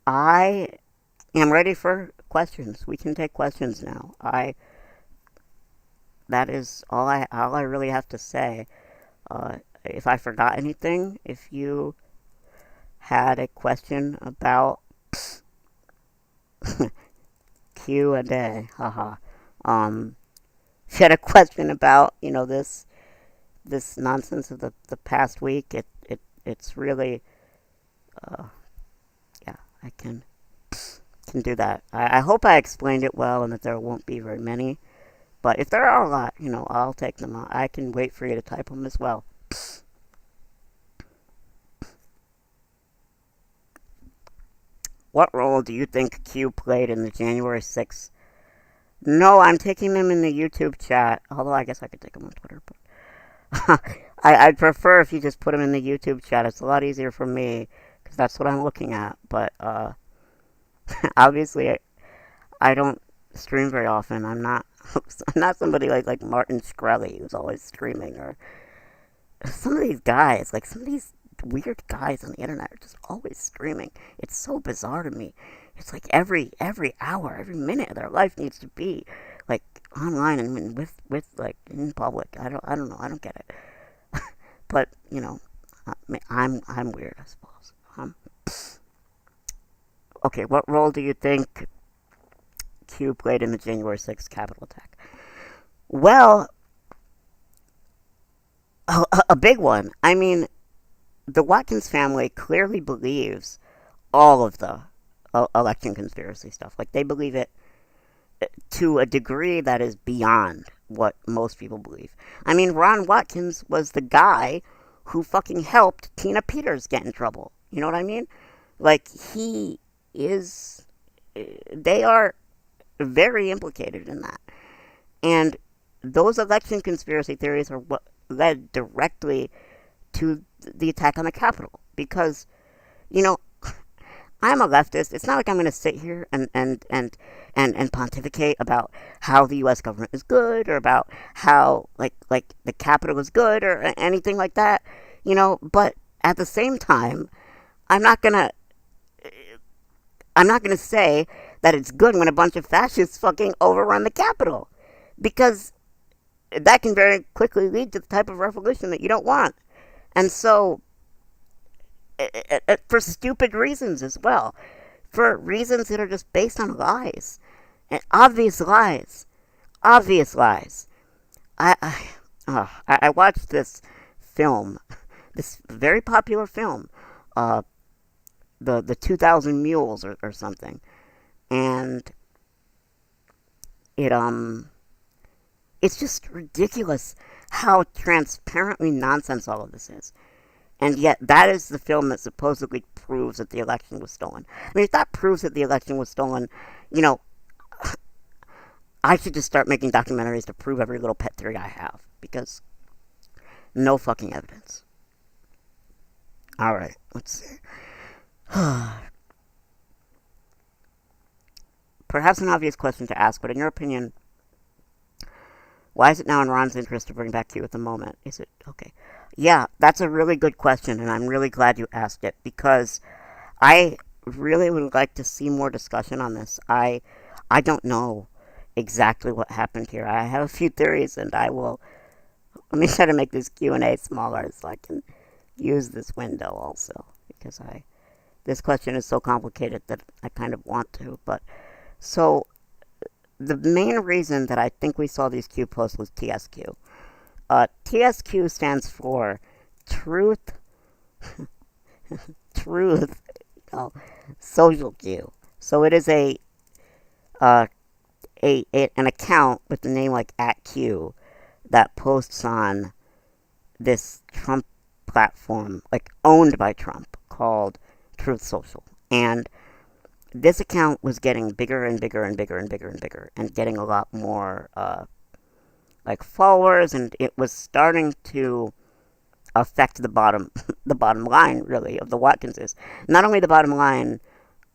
[SPEAKER 1] I am ready for questions. We can take questions now. That is all I really have to say. If I forgot anything, if you had a question about Q&A, haha. If you had a question about, this nonsense of the past week, it's really, yeah, I can do that. I hope I explained it well and that there won't be very many. But if there are a lot, I'll take them. I can wait for you to type them as well. What role do you think Q played in the January 6th? No, I'm taking them in the YouTube chat. Although I guess I could take them on Twitter. But I'd prefer if you just put them in the YouTube chat. It's a lot easier for me because that's what I'm looking at. But obviously, I don't stream very often. I'm not somebody like Martin Shkreli who's always streaming, or some of these guys, like some of these weird guys on the internet are just always streaming. It's so bizarre to me. It's like every hour, every minute of their life needs to be like online and with like in public. I don't know. I don't get it. But I'm weird, I suppose. Okay, what role do you think Q played in the January 6th Capitol attack? Well, a big one. I mean, the Watkins family clearly believes all of the election conspiracy stuff. Like, they believe it to a degree that is beyond what most people believe. I mean, Ron Watkins was the guy who fucking helped Tina Peters get in trouble. You know what I mean? Like, they are very implicated in that. And those election conspiracy theories are what led directly to the attack on the Capitol. Because, I'm a leftist. It's not like I'm going to sit here and pontificate about how the U.S. government is good, or about how like the Capitol is good, or anything like that. But at the same time, I'm not gonna say that it's good when a bunch of fascists fucking overrun the Capitol, because that can very quickly lead to the type of revolution that you don't want. And so, for stupid reasons as well, for reasons that are just based on lies, And obvious lies. Obvious lies. I watched this film, this very popular film, uh, the 2000 Mules or something, and it it's just ridiculous how transparently nonsense all of this is. And yet, that is the film that supposedly proves that the election was stolen. I mean, if that proves that the election was stolen, you know, I should just start making documentaries to prove every little pet theory I have. Because no fucking evidence. Alright, let's see. Perhaps an obvious question to ask, but in your opinion, why is it now in Ron's interest to bring back Q at the moment? Is it okay? Yeah, that's a really good question, and I'm really glad you asked it, because I really would like to see more discussion on this. I don't know exactly what happened here. I have a few theories, and I will. Let me try to make this Q&A smaller so I can use this window also, because this question is so complicated that I kind of want to. But so the main reason that I think we saw these Q posts was TSQ. TSQ stands for truth, truth, social Q. So it is an account with the name like @Q that posts on this Trump platform, like owned by Trump, called Truth Social. And this account was getting bigger and bigger and bigger and bigger and bigger, and getting a lot more like followers, and it was starting to affect the bottom the bottom line, really, of the Watkinses. Not only the bottom line,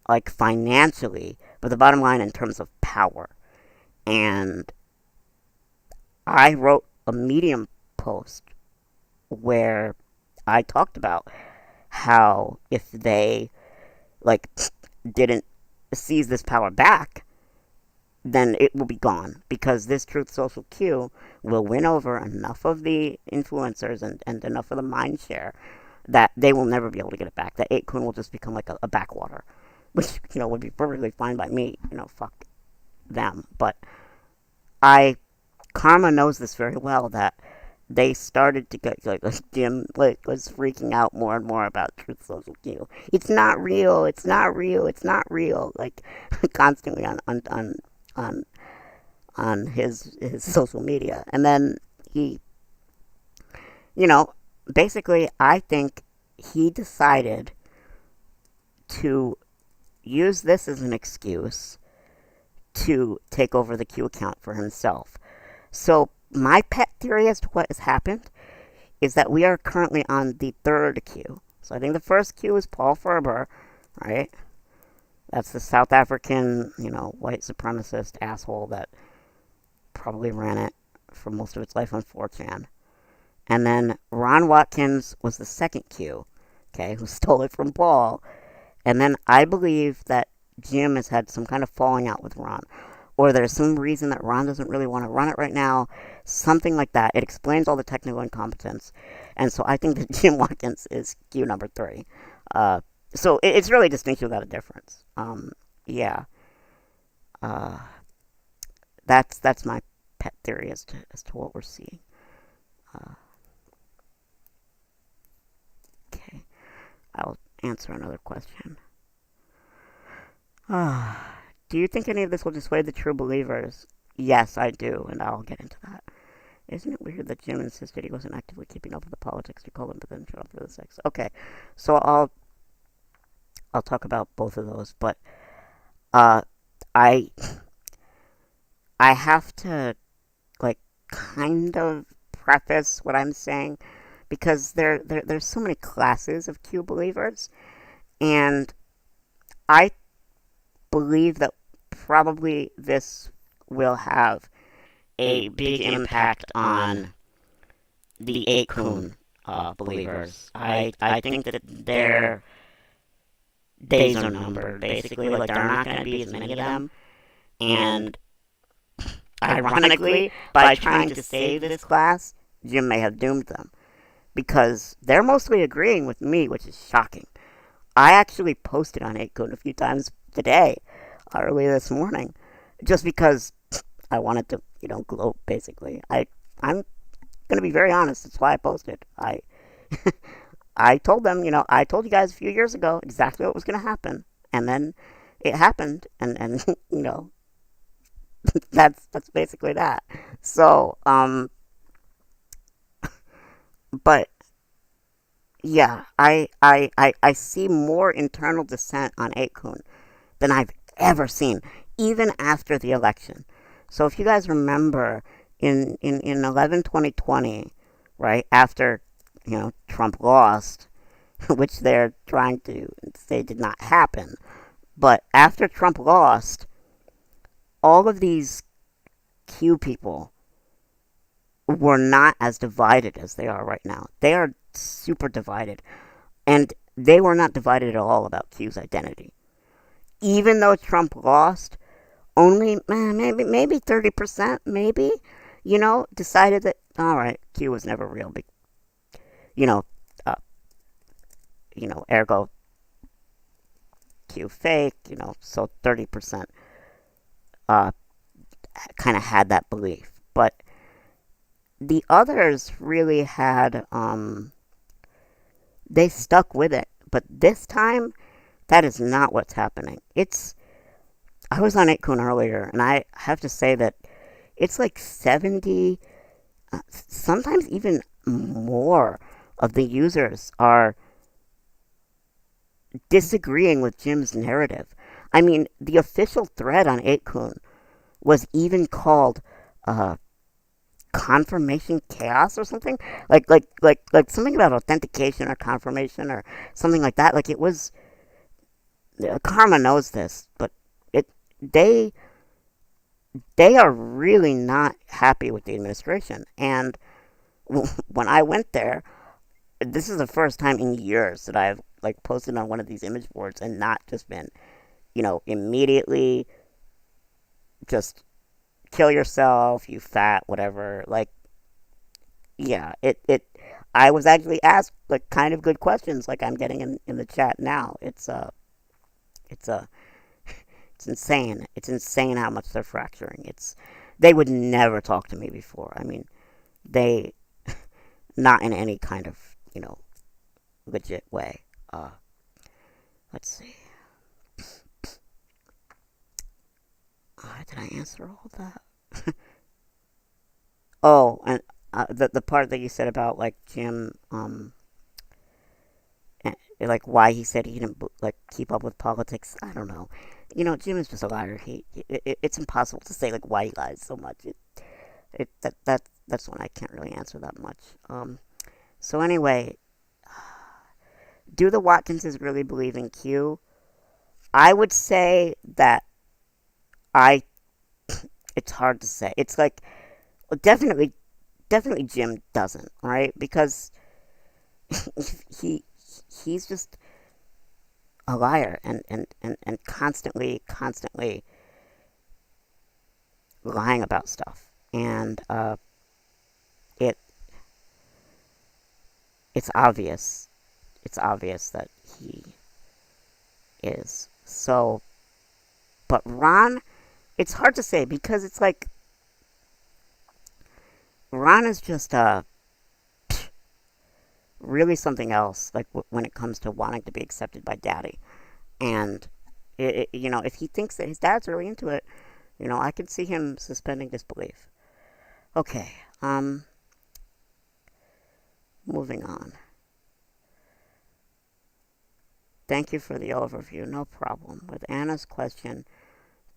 [SPEAKER 1] like financially, but the bottom line in terms of power. And I wrote a Medium post where I talked about how if they like didn't seize this power back, then it will be gone, because this Truth Social Q will win over enough of the influencers and enough of the mind share that they will never be able to get it back. That 8kun will just become like a backwater, which, would be perfectly fine by me. Fuck them. But Karma knows this very well, that they started to get, like Jim was freaking out more and more about Truth Social Q. It's not real, it's not real, it's not real. Like, constantly on his social media. And then he, basically, I think he decided to use this as an excuse to take over the Q account for himself. So my pet theory as to what has happened is that we are currently on the third Q. So I think the first Q is Paul Ferber, right? That's the South African, white supremacist asshole that probably ran it for most of its life on 4chan. And then Ron Watkins was the second Q, okay, who stole it from Paul. And then I believe that Jim has had some kind of falling out with Ron. Or there's some reason that Ron doesn't really want to run it right now. Something like that. It explains all the technical incompetence. And so I think that Jim Watkins is Q number 3. So it's really distinction without a difference. Yeah. That's my pet theory as to what we're seeing. Okay. I'll answer another question. Do you think any of this will dissuade the true believers? Yes, I do, and I'll get into that. Isn't it weird that Jim insisted he wasn't actively keeping up with the politics to call him, but then shut up for the sex? Okay, so I'll talk about both of those, but I have to kind of preface what I'm saying, because there's so many classes of Q believers, and I believe that probably this will have a big impact on the 8kun believers. I think that their days are numbered, basically. Like, there are not going to be as many of them. And ironically, by trying to save this class, Jim may have doomed them. Because they're mostly agreeing with me, which is shocking. I actually posted on 8kun a few times today, early this morning, just because I wanted to, gloat. Basically, I'm gonna be very honest. That's why I posted. I told them, I told you guys a few years ago exactly what was gonna happen, and then it happened, and that's basically that. So, but yeah, I see more internal dissent on 8kun than I've ever seen, even after the election. So if you guys remember, in 11/2020, right after Trump lost, which they're trying to say did not happen, but after Trump lost, all of these Q people were not as divided as they are right now. They are super divided, and they were not divided at all about Q's identity. Even though Trump lost, only maybe 30%, maybe, decided that all right, Q was never real. You know, uh, ergo Q fake. So 30% uh, kind of had that belief, but the others really had they stuck with it. But this time, that is not what's happening. I was on 8kun earlier, and I have to say that it's like 70, sometimes even more of the users are disagreeing with Jim's narrative. I mean, the official thread on 8kun was even called confirmation chaos or something, like something about authentication or confirmation or something like that. Like it was, Karma knows this, but it they they are really not happy with the administration. And when I went there, this is the first time in years that I've like posted on one of these image boards and not just been, immediately just kill yourself, you fat, whatever. Like, yeah, I was actually asked like kind of good questions, like I'm getting in the chat now. It's it's insane. It's insane how much they're fracturing. They would never talk to me before. I mean, they not in any kind of legit way. Let's see. Did I answer all of that? Oh, and the part that you said about like Jim, like why he said he didn't like keep up with politics. I don't know. Jim is just a liar. It's impossible to say like why he lies so much. That's one I can't really answer that much. So anyway, do the Watkinses really believe in Q? I would say that I. It's hard to say. It's like, well, definitely Jim doesn't, right? Because he he's just a liar and constantly lying about stuff, and it it's obvious that he is. So, but Ron, it's hard to say because it's like Ron is just really something else. Like when it comes to wanting to be accepted by Daddy, and if he thinks that his dad's really into it, I could see him suspending disbelief. Okay, moving on. Thank you for the overview. No problem. With Anna's question,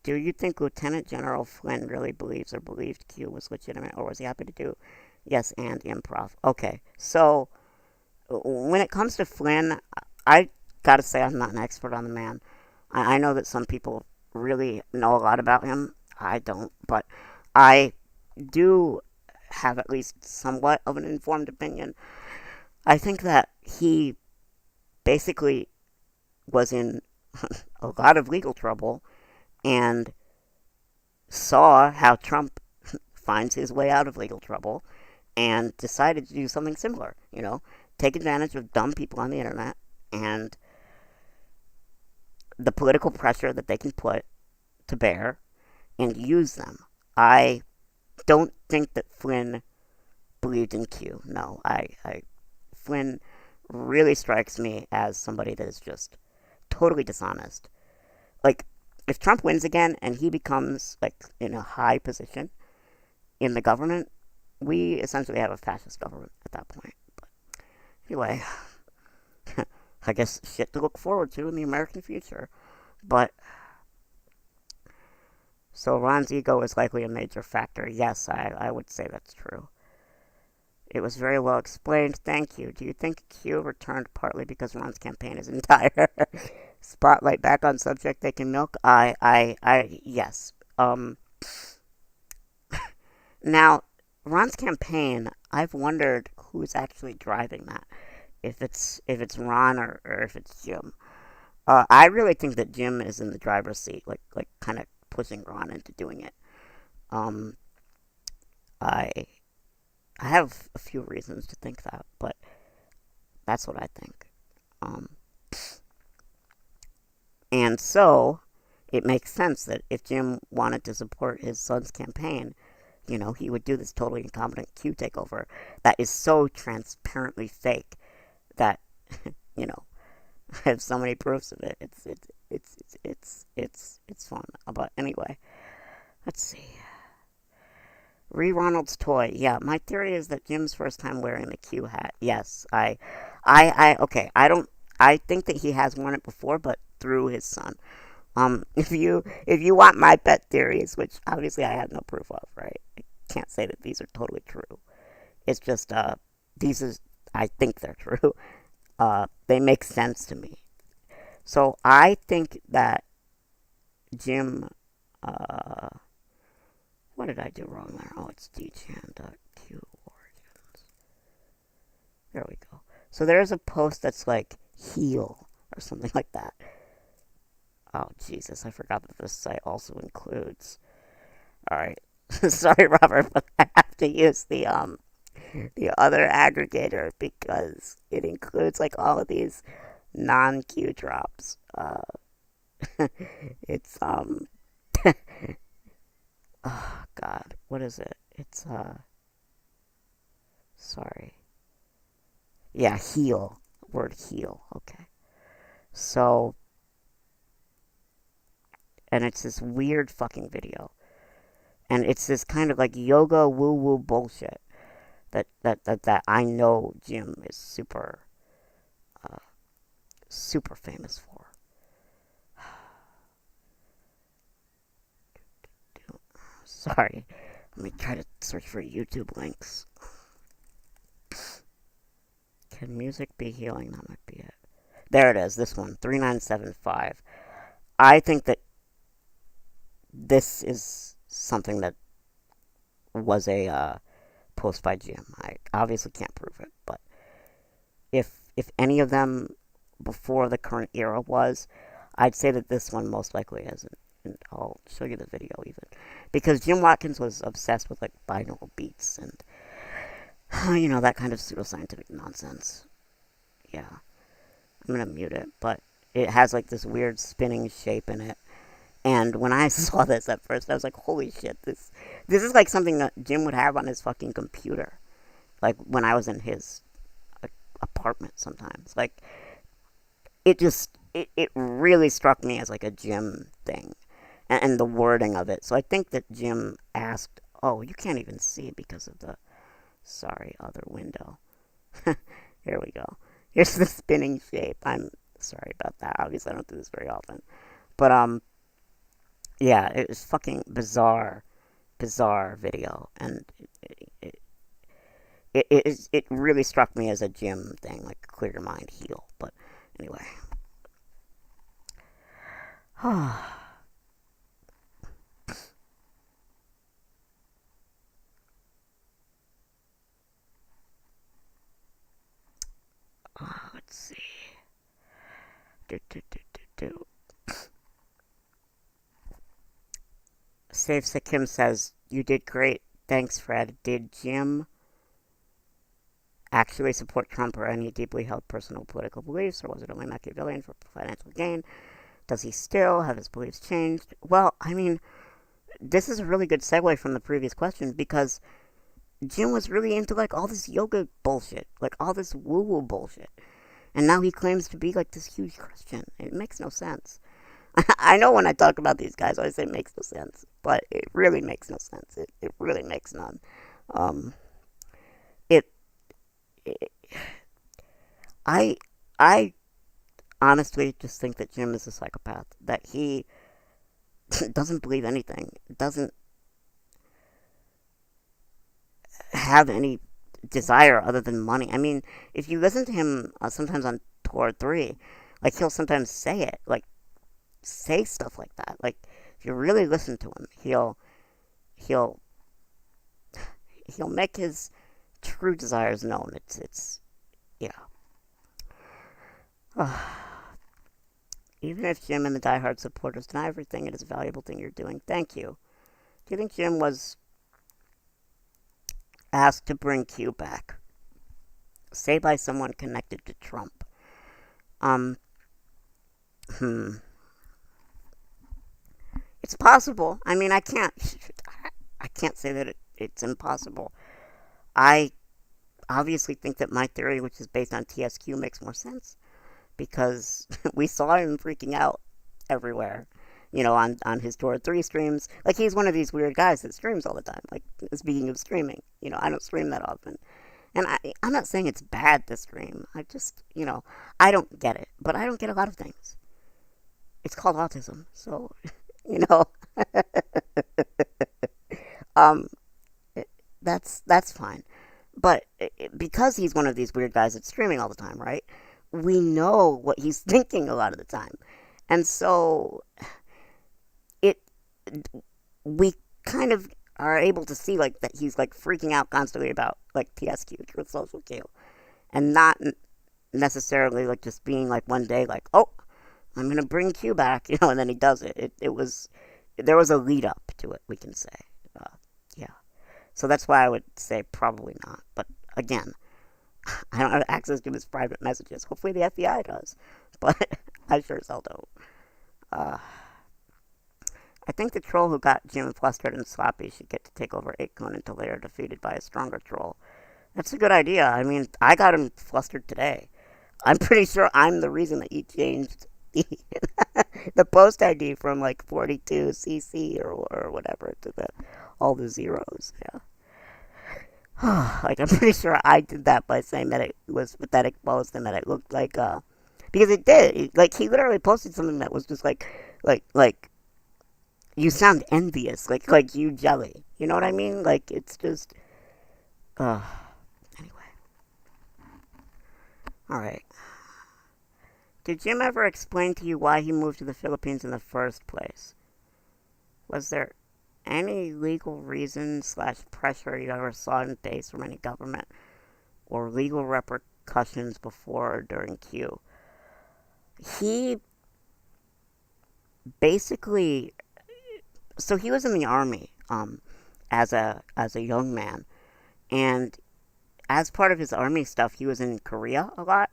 [SPEAKER 1] do you think Lieutenant General Flynn really believes or believed Q was legitimate, or was he happy to do yes and improv? Okay, so when it comes to Flynn, I gotta say I'm not an expert on the man. I know that some people really know a lot about him. I don't, but I do have at least somewhat of an informed opinion. I think that he basically was in a lot of legal trouble and saw how Trump finds his way out of legal trouble and decided to do something similar, take advantage of dumb people on the internet and the political pressure that they can put to bear and use them. I don't think that Flynn believed in Q. No, Flynn really strikes me as somebody that is just totally dishonest. Like, if Trump wins again and he becomes, like, in a high position in the government, we essentially have a fascist government at that point. But anyway, I guess shit to look forward to in the American future. But, so Ron's ego is likely a major factor. Yes, I would say that's true. It was very well explained. Thank you. Do you think Q returned partly because Ron's campaign is entire? Spotlight back on subject they can milk? Yes. Now, Ron's campaign, I've wondered who's actually driving that. If it's Ron or if it's Jim. I really think that Jim is in the driver's seat, like kind of pushing Ron into doing it. Um, I I have a few reasons to think that, but that's what I think. Um, and so it makes sense that if Jim wanted to support his son's campaign, he would do this totally incompetent Q takeover that is so transparently fake that, you know, I have so many proofs of it. It's fun. But anyway, let's see. Ronald's toy. Yeah, my theory is that Jim's first time wearing the Q hat. Yes, okay. I think that he has worn it before, but through his son. If you want my pet theories, which obviously I have no proof of, right? I can't say that these are totally true. It's just I think they're true. They make sense to me. So I think that Jim, what did I do wrong there? Oh, it's dchan.q origins. There we go. So there's a post that's like heal or something like that. Oh, Jesus, I forgot that this site also includes. Alright. Sorry, Robert, but I have to use the other aggregator because it includes like all of these non-Q drops. It's oh God, what is it? It's sorry. Yeah, heal. Word heal. Okay. So, and it's this weird fucking video. And it's this kind of like yoga woo woo bullshit that I know Jim is uh, super famous for. Sorry. Let me try to search for YouTube links. Can music be healing? That might be it. There it is. This one. 3975. I think that this is something that was a post by Jim. I obviously can't prove it, but if any of them before the current era was, I'd say that this one most likely isn't. And I'll show you the video even. Because Jim Watkins was obsessed with like binaural beats and that kind of pseudoscientific nonsense. Yeah. I'm gonna mute it, but it has like this weird spinning shape in it. And when I saw this at first, I was like, holy shit, this is like something that Jim would have on his fucking computer. Like when I was in his apartment sometimes. Like it really struck me as like a Jim thing. And the wording of it. So I think that Jim asked, oh, you can't even see because of the, sorry, other window. Here we go. Here's the spinning shape. I'm sorry about that. Obviously, I don't do this very often. But, yeah, it was fucking bizarre video. And it really struck me as a Jim thing, like clear your mind, heal. But anyway. Let's see. Save Sikkim says, you did great. Thanks, Fred. Did Jim actually support Trump or any deeply held personal political beliefs, or was it only Machiavellian for financial gain? Does he still have his beliefs changed? Well, I mean, this is a really good segue from the previous question because Jim was really into like all this yoga bullshit, like all this woo woo bullshit. And now he claims to be like this huge Christian. It makes no sense. I know when I talk about these guys, I always say it makes no sense, but it really makes no sense. It really makes none. Um, it, it, I, I honestly just think that Jim is a psychopath. That he doesn't believe anything, doesn't have any desire other than money. I mean, if you listen to him sometimes on Tour 3, like he'll sometimes say it, like say stuff like that. Like if you really listen to him, he'll he'll make his true desires known. It's yeah. Even if Jim and the diehard supporters deny everything, it is a valuable thing you're doing. Thank you. Do you think Jim was asked to bring Q back? Say by someone connected to Trump. Um, hmm. It's possible. I mean, I can't say that it's impossible. I obviously think that my theory, which is based on TSQ, makes more sense because we saw him freaking out everywhere. You know, on his Tour 3 streams. Like, he's one of these weird guys that streams all the time. Like, speaking of streaming, you know, I don't stream that often. And I'm not saying it's bad to stream. I just, you know, I don't get it. But I don't get a lot of things. It's called autism. So, you know, um, that's fine. But because he's one of these weird guys that's streaming all the time, right? We know what he's thinking a lot of the time. And so it we kind of are able to see like that he's like freaking out constantly about like TSQ, Truth Social Q, and not necessarily like just being like one day like, oh, I'm gonna bring Q back, you know, and then he does it. It was there was a lead up to it, we can say, yeah. So that's why I would say probably not. But again, I don't have access to his private messages. Hopefully the FBI does, but I sure as hell don't. Uh, I think the troll who got Jim flustered and sloppy should get to take over 8kun until they are defeated by a stronger troll. That's a good idea. I mean, I got him flustered today. I'm pretty sure I'm the reason that he changed the post ID from like 42cc or whatever to all the zeros. Yeah. Like, I'm pretty sure I did that by saying that it was pathetic post and that it looked like, because it did. Like, he literally posted something that was just like, you sound envious, like you jelly. You know what I mean? Like, it's just, anyway. Alright. Did Jim ever explain to you why he moved to the Philippines in the first place? Was there any legal reason / pressure you ever saw him face from any government or legal repercussions before or during Q? He basically, so he was in the army as a young man, and as part of his army stuff, he was in Korea a lot,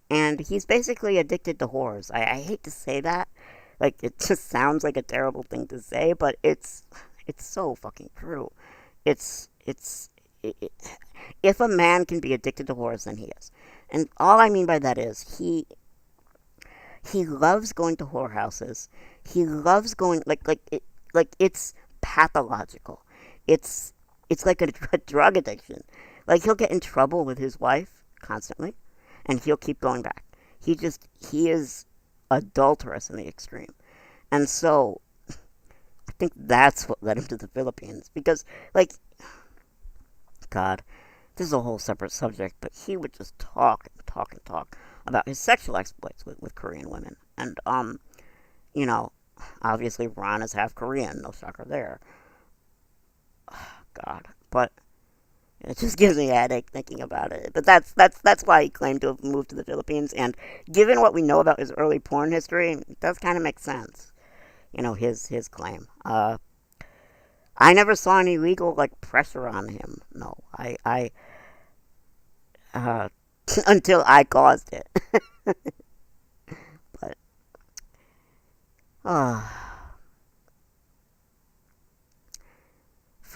[SPEAKER 1] and he's basically addicted to whores. I hate to say that, like it just sounds like a terrible thing to say, but it's so fucking true. It's it, if a man can be addicted to whores, then he is, and all I mean by that is he loves going to whorehouses. He loves going like it's pathological. It's like a drug addiction. Like he'll get in trouble with his wife constantly, and he'll keep going back. He is adulterous in the extreme, and so I think that's what led him to the Philippines. Because like, God, this is a whole separate subject, but he would just talk and talk and talk about his sexual exploits with Korean women. And, you know, obviously Ron is half Korean, no shocker there. God, but it just gives me a headache thinking about it. But that's why he claimed to have moved to the Philippines, and given what we know about his early porn history, it does kind of make sense. You know, his claim. I never saw any legal, like, pressure on him. No, until I caused it. But,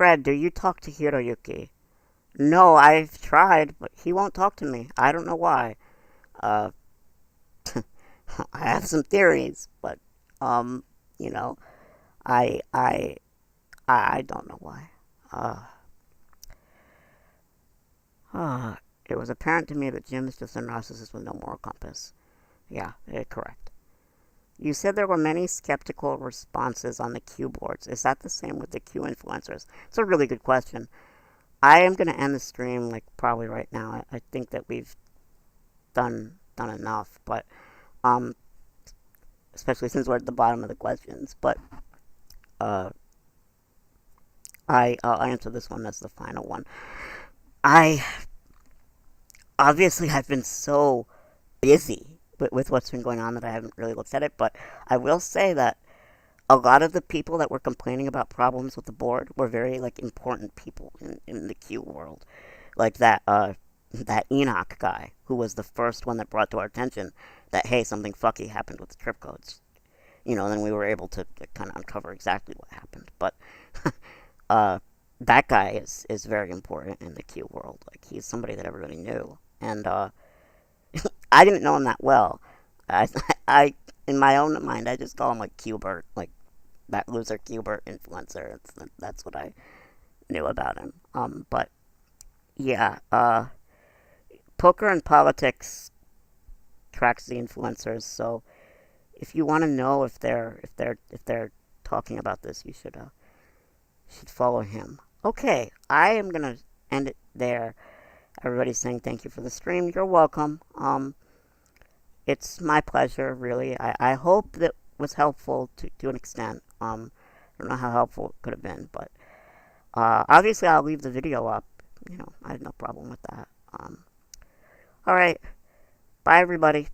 [SPEAKER 1] Fred, do you talk to Hiroyuki? No, I've tried, but he won't talk to me. I don't know why. Uh, I have some theories, but um, you know, I I I don't know why. Uh, uh, it was apparent to me that Jim is just a narcissist with no moral compass. Yeah, correct. You said there were many skeptical responses on the Q boards. Is that the same with the Q influencers? It's a really good question. I am going to end the stream like probably right now. I think that we've done enough, but um, especially since we're at the bottom of the questions. But uh, I'll answer this one as the final one. I obviously I've been so busy with what's been going on that I haven't really looked at it. But I will say that a lot of the people that were complaining about problems with the board were very like important people in the Q world, like that Enoch guy who was the first one that brought to our attention that hey, something fucky happened with the trip codes. Then we were able to kind of uncover exactly what happened. But uh, that guy is very important in the Q world. Like he's somebody that everybody knew, and I didn't know him that well. I I in my own mind I just call him like Qbert, like that loser Qbert influencer. That's what I knew about him. But yeah, poker and politics tracks the influencers. So if you want to know if they're talking about this, you should follow him. Okay, I am gonna end it there. Everybody's saying thank you for the stream. You're welcome. It's my pleasure, really. I hope that was helpful to an extent. I don't know how helpful it could have been, but obviously I'll leave the video up. I have no problem with that. All right. Bye, everybody.